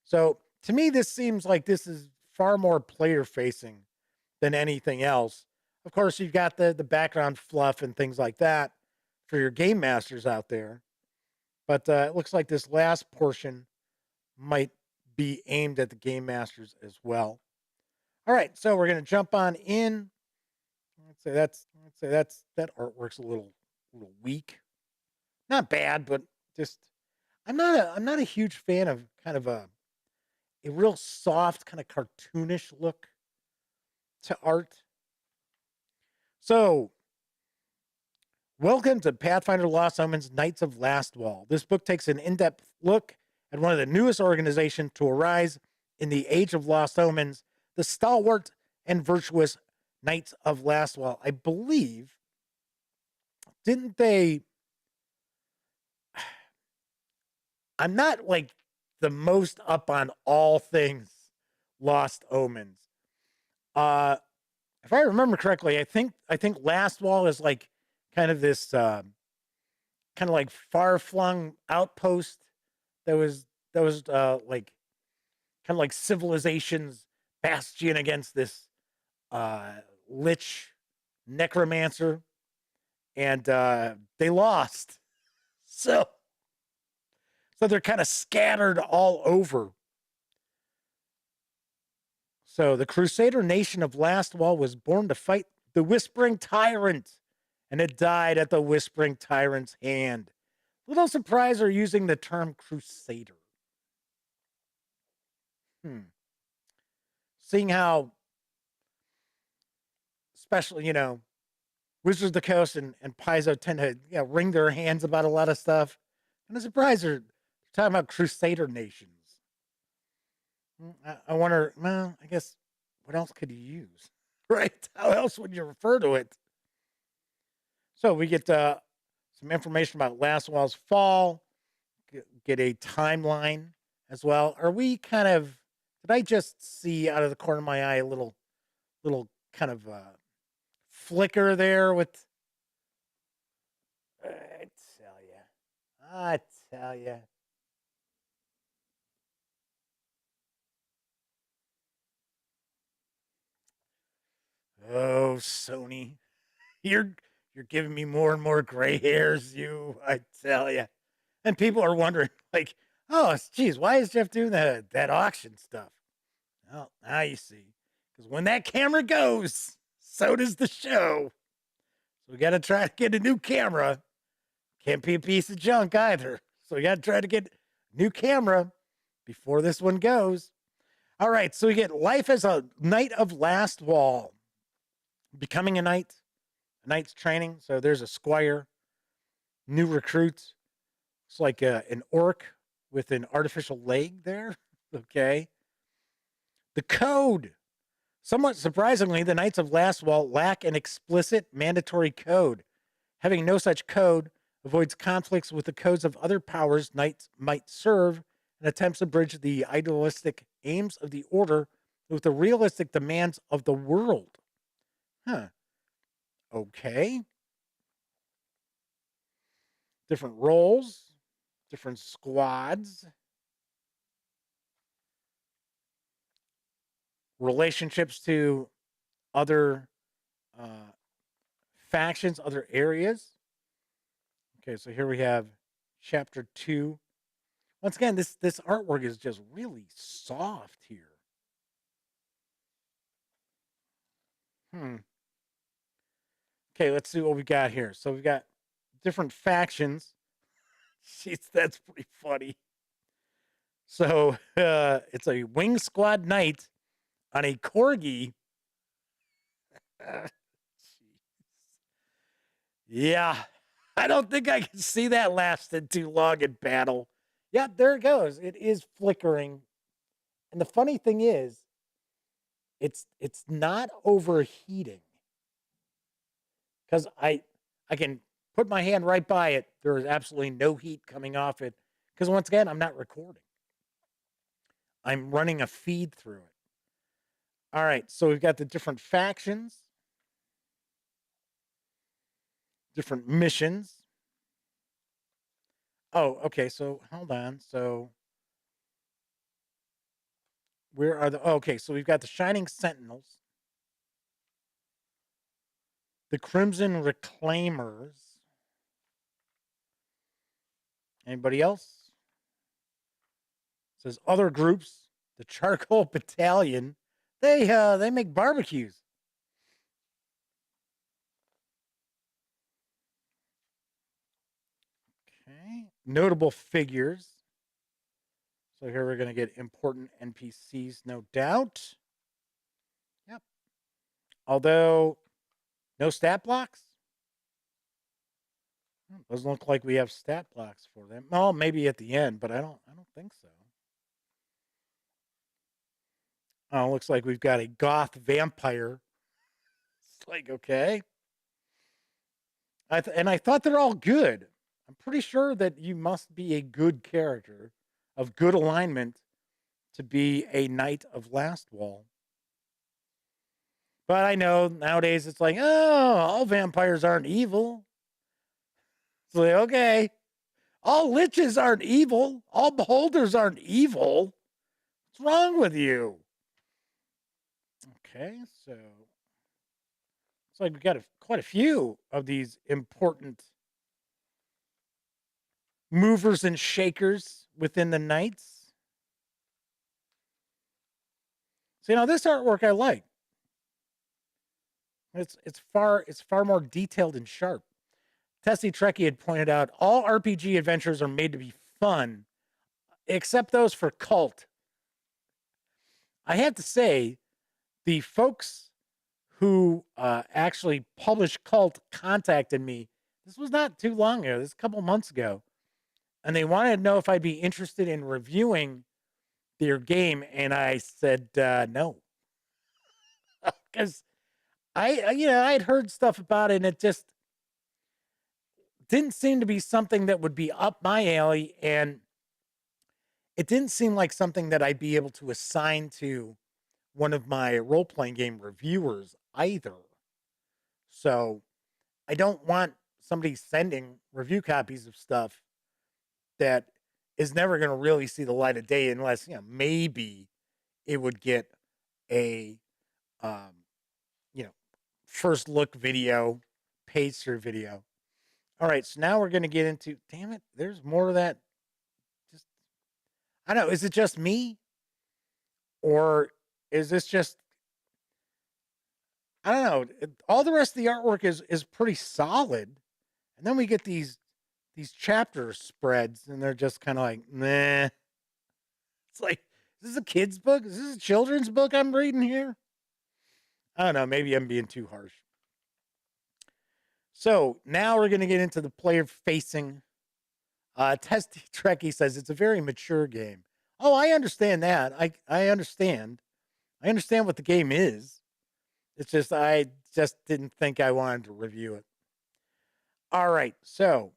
S1: So to me, this seems like this is far more player facing than anything else. Of course, you've got the background fluff and things like that for your game masters out there. But it looks like this last portion might be aimed at the game masters as well. All right, so we're going to jump on in. Let's say that artwork's a little weak. Not bad, but just I'm not a huge fan of kind of a real soft, kind of cartoonish look to art. So, welcome to Pathfinder Lost Omens, Knights of Lastwall. This book takes an in-depth look at one of the newest organizations to arise in the Age of Lost Omens, the stalwart and virtuous Knights of Lastwall. I believe, didn't they... I'm not like the most up on all things Lost Omens. If I remember correctly, I think Lastwall is like kind of this kind of like far-flung outpost that was like kind of like civilization's bastion against this lich necromancer, and they lost. So they're kind of scattered all over. So the Crusader nation of Lastwall was born to fight the Whispering Tyrant, and it died at the Whispering Tyrant's hand. Little surprise are using the term Crusader. Seeing how especially, Wizards of the Coast and Paizo tend to wring their hands about a lot of stuff. And I'm surprised they're talking about Crusader nations. I wonder, well, I guess, what else could you use? Right? How else would you refer to it? So we get some information about Lastwall's fall, get a timeline as well. Are we kind of, did I just see out of the corner of my eye a little kind of flicker there with, I tell you. Oh, Sony, you're giving me more and more gray hairs, I tell you. And people are wondering, like, oh, geez, why is Jeff doing that auction stuff? Well, now you see. Because when that camera goes, so does the show. So we got to try to get a new camera. Can't be a piece of junk either. So we got to try to get a new camera before this one goes. All right, so we get life as a knight of Lastwall. Becoming a knight's training. So there's a squire, new recruits. It's like an orc with an artificial leg there. Okay. The code. Somewhat surprisingly, the Knights of Lastwall lack an explicit mandatory code. Having no such code avoids conflicts with the codes of other powers knights might serve and attempts to bridge the idealistic aims of the order with the realistic demands of the world. Huh. Okay. Different roles, different squads, relationships to other factions, other areas. Okay, so here we have chapter 2. Once again, this artwork is just really soft here. Okay, let's see what we got here. So we've got different factions. Jeez, that's pretty funny. So it's a wing squad knight on a corgi. Yeah, I don't think I can see that lasted too long in battle. Yeah, there it goes. It is flickering. And the funny thing is, it's not overheating. Because I can put my hand right by it. There is absolutely no heat coming off it. Because once again, I'm not recording. I'm running a feed through it. All right, so we've got the different factions, different missions. Oh, okay, so hold on. So where are the, okay, so we've got the Shining Sentinels, the Crimson Reclaimers. Anybody else? It says other groups, the Charcoal Battalion. They make barbecues. Okay. Notable figures. So here we're going to get important NPCs, no doubt. Yep. Although, no stat blocks? Doesn't look like we have stat blocks for them. Oh, maybe at the end, but I don't think so. Oh, looks like we've got a goth vampire. It's like, okay. And I thought they're all good. I'm pretty sure that you must be a good character of good alignment to be a Knight of Lastwall. But I know nowadays it's like, oh, all vampires aren't evil. It's like, okay, all liches aren't evil. All beholders aren't evil. What's wrong with you? Okay, so it's like we got quite a few of these important movers and shakers within the Knights. So, this artwork I like. It's far more detailed and sharp. Tessie Trekkie had pointed out all RPG adventures are made to be fun, except those for cult. I have to say, the folks who actually published Cult contacted me. This was not too long ago. This is a couple months ago. And they wanted to know if I'd be interested in reviewing their game. And I said, no. Because I had heard stuff about it, and it just didn't seem to be something that would be up my alley. And it didn't seem like something that I'd be able to assign to one of my role-playing game reviewers either. So I don't want somebody sending review copies of stuff that is never going to really see the light of day unless, maybe it would get a, first look video, page through video. All right, so now we're going to get into, damn it, there's more of that. Just, I don't know, is it just me? Or is this just, I don't know. All the rest of the artwork is pretty solid. And then we get these chapter spreads, and they're just kind of like, meh. It's like, is this a kid's book? Is this a children's book I'm reading here? I don't know. Maybe I'm being too harsh. So now we're going to get into the player facing. Testy Trekkie says it's a very mature game. Oh, I understand that. I understand. I understand what the game is. It's just, I just didn't think I wanted to review it. All right. So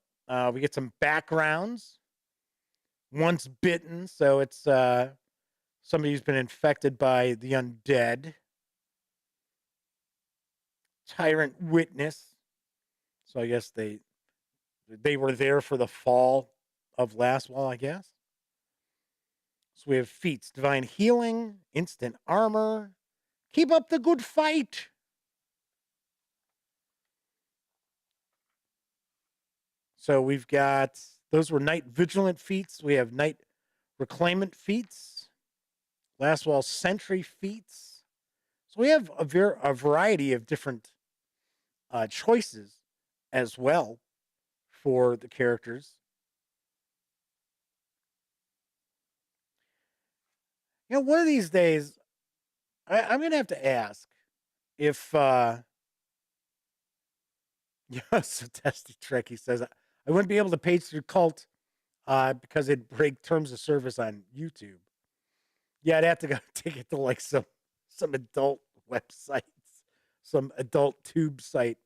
S1: we get some backgrounds. Once bitten. So it's somebody who's been infected by the undead. Tyrant witness. So I guess they were there for the fall of Lastwall, I guess. So we have feats: divine healing, instant armor, keep up the good fight. So we've got, those were night vigilant feats. We have night reclaimant feats, Lastwall sentry feats. So we have a variety of different choices as well for the characters. One of these days, I'm going to have to ask if, yes, so Testy Trekkie says, I wouldn't be able to page through Cult because it'd break terms of service on YouTube. Yeah, I'd have to go take it to like some adult websites, some adult tube site.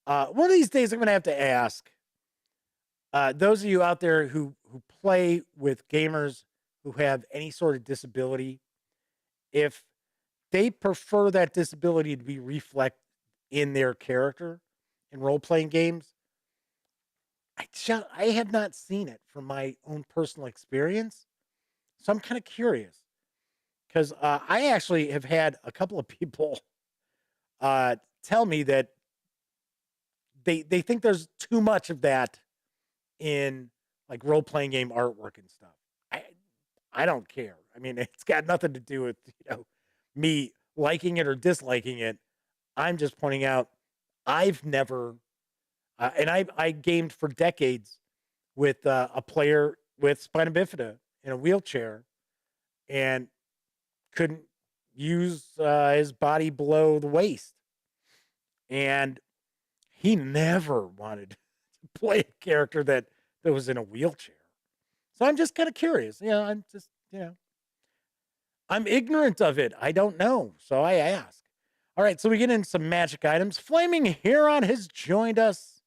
S1: One of these days, I'm going to have to ask those of you out there who play with gamers who have any sort of disability, if they prefer that disability to be reflected in their character in role-playing games. I have not seen it from my own personal experience, so I'm kind of curious because I actually have had a couple of people tell me that they think there's too much of that in like role-playing game artwork and stuff. I don't care. I mean, it's got nothing to do with me liking it or disliking it. I'm just pointing out I've never, and I gamed for decades with a player with spina bifida in a wheelchair and couldn't use his body below the waist. And he never wanted to play a character that was in a wheelchair. So I'm just kind of curious. I'm just, I'm ignorant of it. I don't know. So I ask. All right, so we get into some magic items. Flaming Huron has joined us.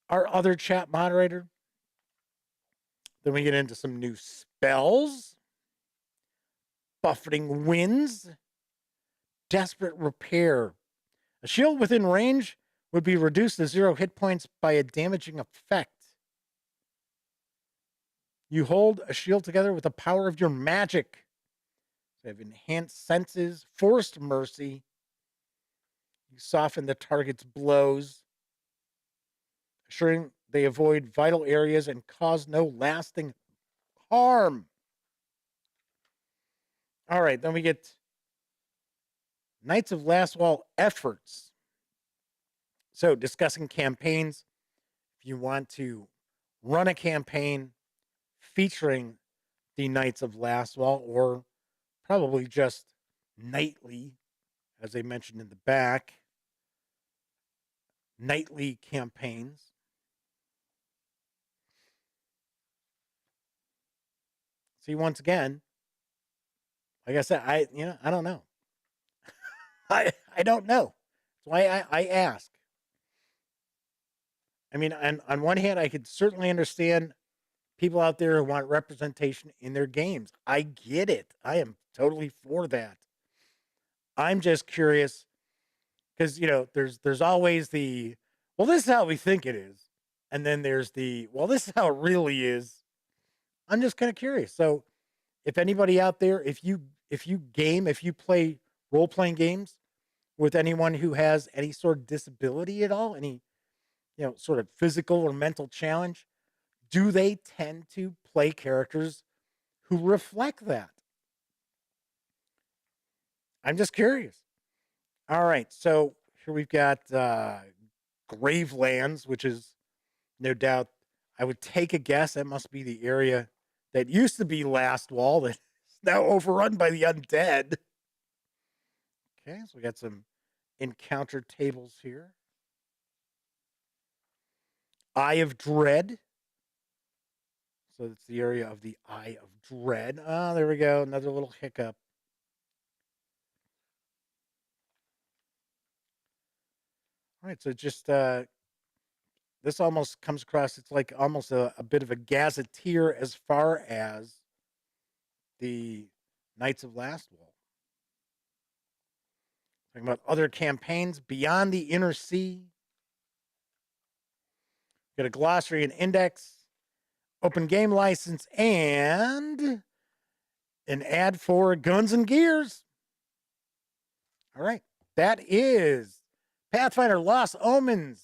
S1: Our other chat moderator. Then we get into some new spells. Buffeting Winds. Desperate Repair. A shield within range would be reduced to 0 hit points by a damaging effect. You hold a shield together with the power of your magic. They have enhanced senses, forced mercy. You soften the target's blows, assuring they avoid vital areas and cause no lasting harm. All right, then we get Knights of Lastwall efforts. So, discussing campaigns. If you want to run a campaign featuring the Knights of Lastwall, or probably just nightly as I mentioned in the back, nightly campaigns. See, once again, like I said, I don't know. I don't know. That's why I ask. I mean, on one hand, I could certainly understand people out there who want representation in their games. I get it. I am totally for that. I'm just curious because there's always the, well, this is how we think it is, and then there's the, well, this is how it really is. I'm just kind of curious. So, if anybody out there, if you play role playing games with anyone who has any sort of disability at all, any sort of physical or mental challenge, do they tend to play characters who reflect that? I'm just curious. All right, so here we've got Gravelands, which is no doubt, I would take a guess, that must be the area that used to be Lastwall that is now overrun by the undead. Okay, so we got some encounter tables here. Eye of Dread. So it's the area of the Eye of Dread. Ah, there we go. Another little hiccup. All right, so just this almost comes across, it's like almost a bit of a gazetteer as far as the Knights of Lastwall. Talking about other campaigns beyond the Inner Sea. Got a glossary and index, open game license, and an ad for Guns and Gears. All right, that is Pathfinder Lost Omens,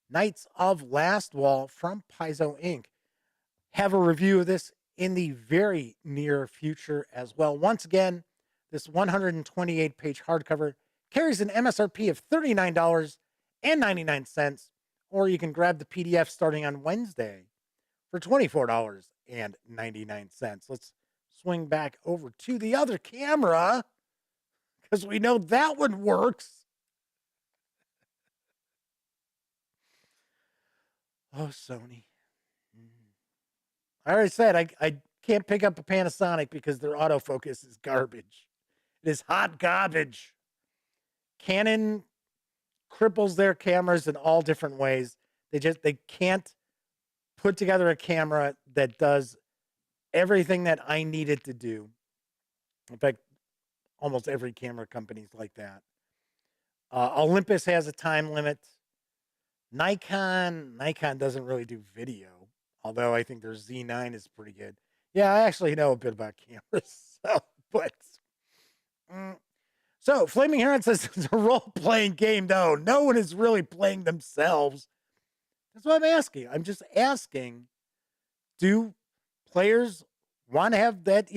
S1: Knights of Lastwall from Paizo Inc. Have a review of this in the very near future as well. Once again, this 128-page hardcover carries an MSRP of $39.99, or you can grab the PDF starting on Wednesday for $24.99. Let's swing back over to the other camera because we know that one works. Oh, Sony. I already said I can't pick up a Panasonic because their autofocus is garbage. It is hot garbage. Canon cripples their cameras in all different ways. They can't put together a camera that does everything that I need it to do. In fact, almost every camera company is like that. Olympus has a time limit. Nikon doesn't really do video, although I think their Z9 is pretty good. Yeah, I actually know a bit about cameras. So Flaming Heron says it's a role-playing game. No one is really playing themselves. That's what I'm asking. I'm just asking, do players want to have that,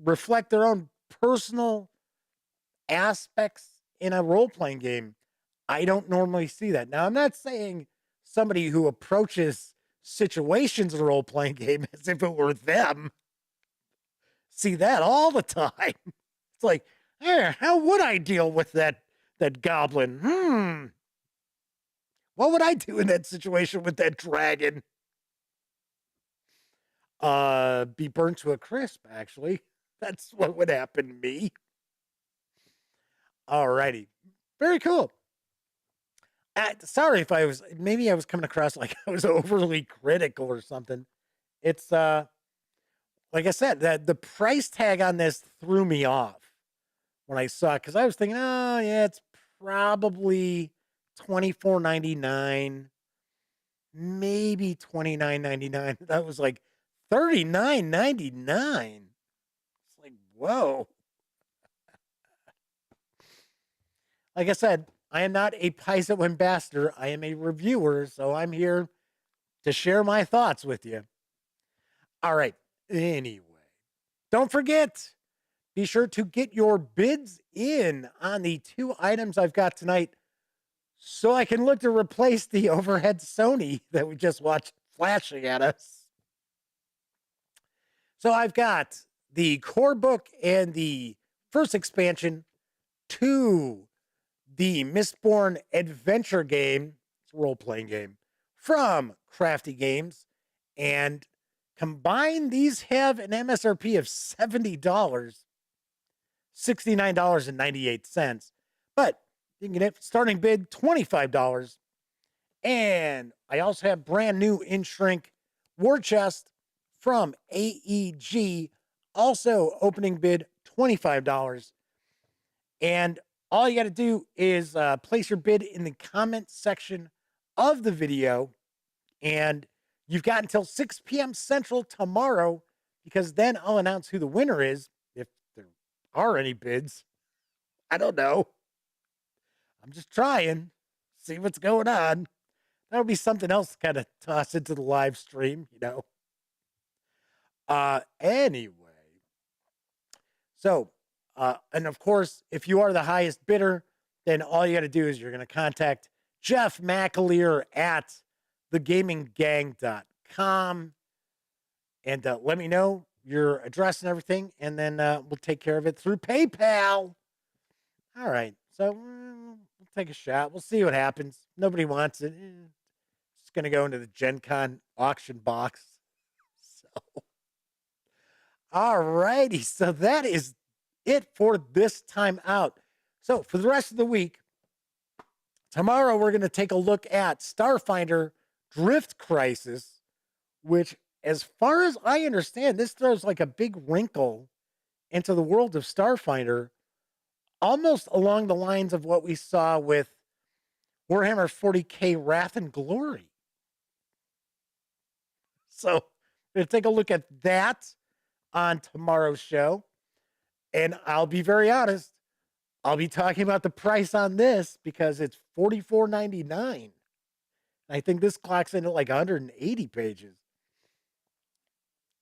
S1: reflect their own personal aspects in a role-playing game? I don't normally see that. Now, I'm not saying somebody who approaches situations in a role-playing game as if it were them. See that all the time. It's like, how would I deal with that goblin? What would I do in that situation with that dragon? Be burnt to a crisp, actually. That's what would happen to me. Alrighty. Very cool. Sorry if I was coming across like I was overly critical or something. It's like I said, that the price tag on this threw me off when I saw it, because I was thinking, oh yeah, it's probably $24.99, maybe $29.99. That was like $39.99. It's like, whoa. Like I said, I am not a Paizo ambassador. I am a reviewer, so I'm here to share my thoughts with you. All right. Anyway, don't forget, be sure to get your bids in on the 2 items I've got tonight so I can look to replace the overhead Sony that we just watched flashing at us. So I've got the core book and the first expansion, 2 the Mistborn Adventure Game. It's a role-playing game from Crafty Games. And combined, these have an MSRP of $70, $69.98. But you can get it starting bid $25. And I also have brand new in shrink War Chest from AEG, also opening bid $25. And all you got to do is place your bid in the comment section of the video. And you've got until 6 p.m. Central tomorrow, because then I'll announce who the winner is, if there are any bids. I don't know. I'm just trying, see what's going on. That'll be something else to kind of toss into the live stream, you know. Anyway. So, and of course, if you are the highest bidder, then all you got to do is you're going to contact Jeff McAleer at thegaminggang.com and let me know your address and everything, and then we'll take care of it through PayPal. All right, so we'll take a shot. We'll see what happens. Nobody wants it. It's going to go into the Gen Con auction box. So, all righty, so that is it for this time out. So for the rest of the week, tomorrow we're going to take a look at Starfinder Drift Crisis, which, as far as I understand, this throws like a big wrinkle into the world of Starfinder, almost along the lines of what we saw with Warhammer 40K Wrath and Glory. So we're going to take a look at that on tomorrow's show. And I'll be very honest, I'll be talking about the price on this because it's $44.99. I think this clocks in at like 180 pages.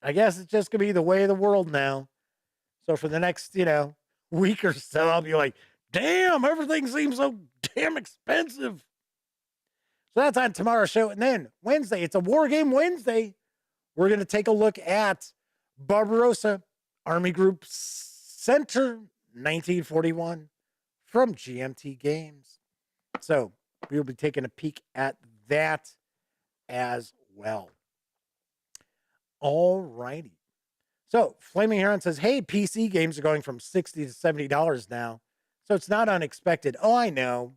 S1: I guess it's just going to be the way of the world now. So for the next, week or so, I'll be like, damn, everything seems so damn expensive. So that's on tomorrow's show. And then Wednesday, it's a War Game Wednesday. We're going to take a look at Barbarossa Army Group Center 1941 from GMT Games. So we'll be taking a peek at that as well. All righty. So Flaming Heron says, hey, PC games are going from $60 to $70 now. So it's not unexpected. Oh, I know.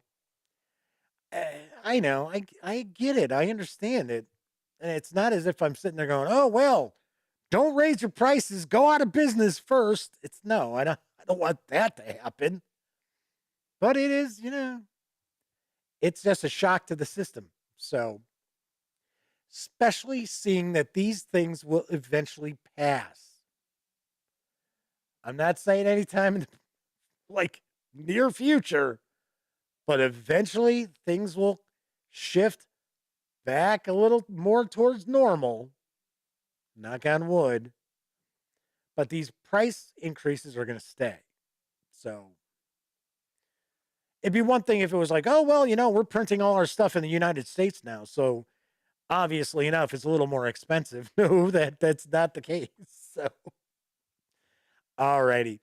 S1: I know. I get it. I understand it. And it's not as if I'm sitting there going, oh, well, don't raise your prices. Go out of business first. It's no, I don't want that to happen. But it is, it's just a shock to the system. So, especially seeing that these things will eventually pass. I'm not saying anytime in the near future, but eventually things will shift back a little more towards normal. Knock on wood. But these price increases are going to stay. So it'd be one thing if it was like, oh, well, we're printing all our stuff in the United States now. So obviously enough, it's a little more expensive. No, that's not the case. So, all righty.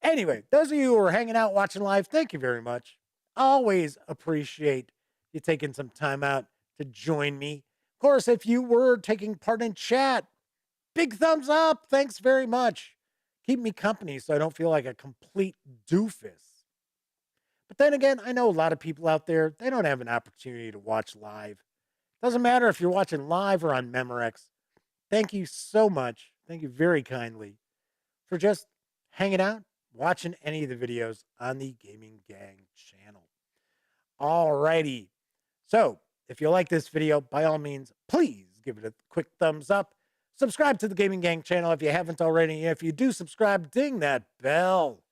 S1: Anyway, those of you who are hanging out watching live, thank you very much. Always appreciate you taking some time out to join me. Of course, if you were taking part in chat, big thumbs up. Thanks very much. Keep me company so I don't feel like a complete doofus. But then again, I know a lot of people out there, they don't have an opportunity to watch live. Doesn't matter if you're watching live or on Memorex. Thank you so much. Thank you very kindly for just hanging out, watching any of the videos on the Gaming Gang channel. All righty. So if you like this video, by all means, please give it a quick thumbs up. Subscribe to the Gaming Gang channel if you haven't already. And if you do subscribe, ding that bell.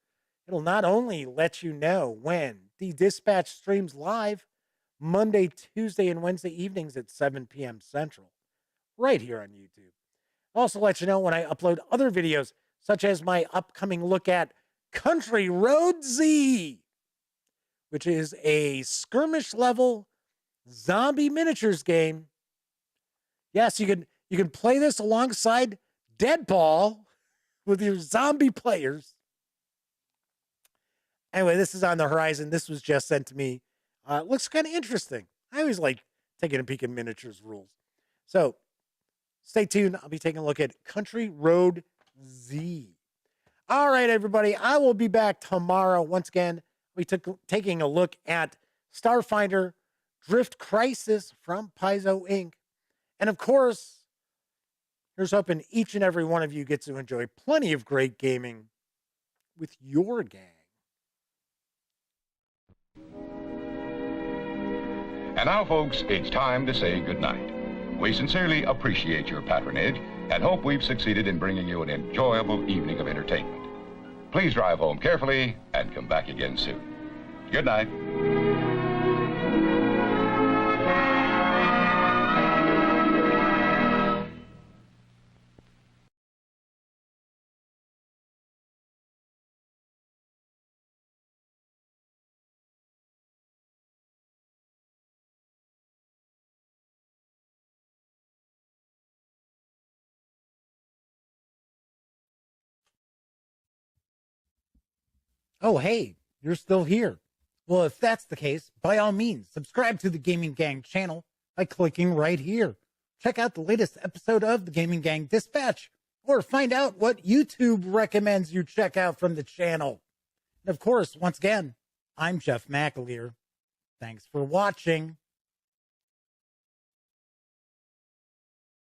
S1: It'll not only let you know when the Dispatch streams live Monday, Tuesday, and Wednesday evenings at 7 p.m. Central, right here on YouTube. Also let you know when I upload other videos, such as my upcoming look at Country Road Z, which is a skirmish level zombie miniatures game. Yes, you can play this alongside Deadball with your zombie players. Anyway, this is on the horizon. This was just sent to me. Looks kind of interesting. I always like taking a peek at miniatures rules. So stay tuned. I'll be taking a look at Country Road Z. All right, everybody. I will be back tomorrow. Once again, we took taking a look at Starfinder Drift Crisis from Paizo Inc. And of course, here's hoping each and every one of you gets to enjoy plenty of great gaming with your gang.
S9: And now, folks, it's time to say goodnight. We sincerely appreciate your patronage and hope we've succeeded in bringing you an enjoyable evening of entertainment. Please drive home carefully and come back again soon. Good night.
S1: Oh, hey, you're still here. Well, if that's the case, by all means, subscribe to the Gaming Gang channel by clicking right here. Check out the latest episode of the Gaming Gang Dispatch, or find out what YouTube recommends you check out from the channel. And of course, once again, I'm Jeff McAleer. Thanks for watching.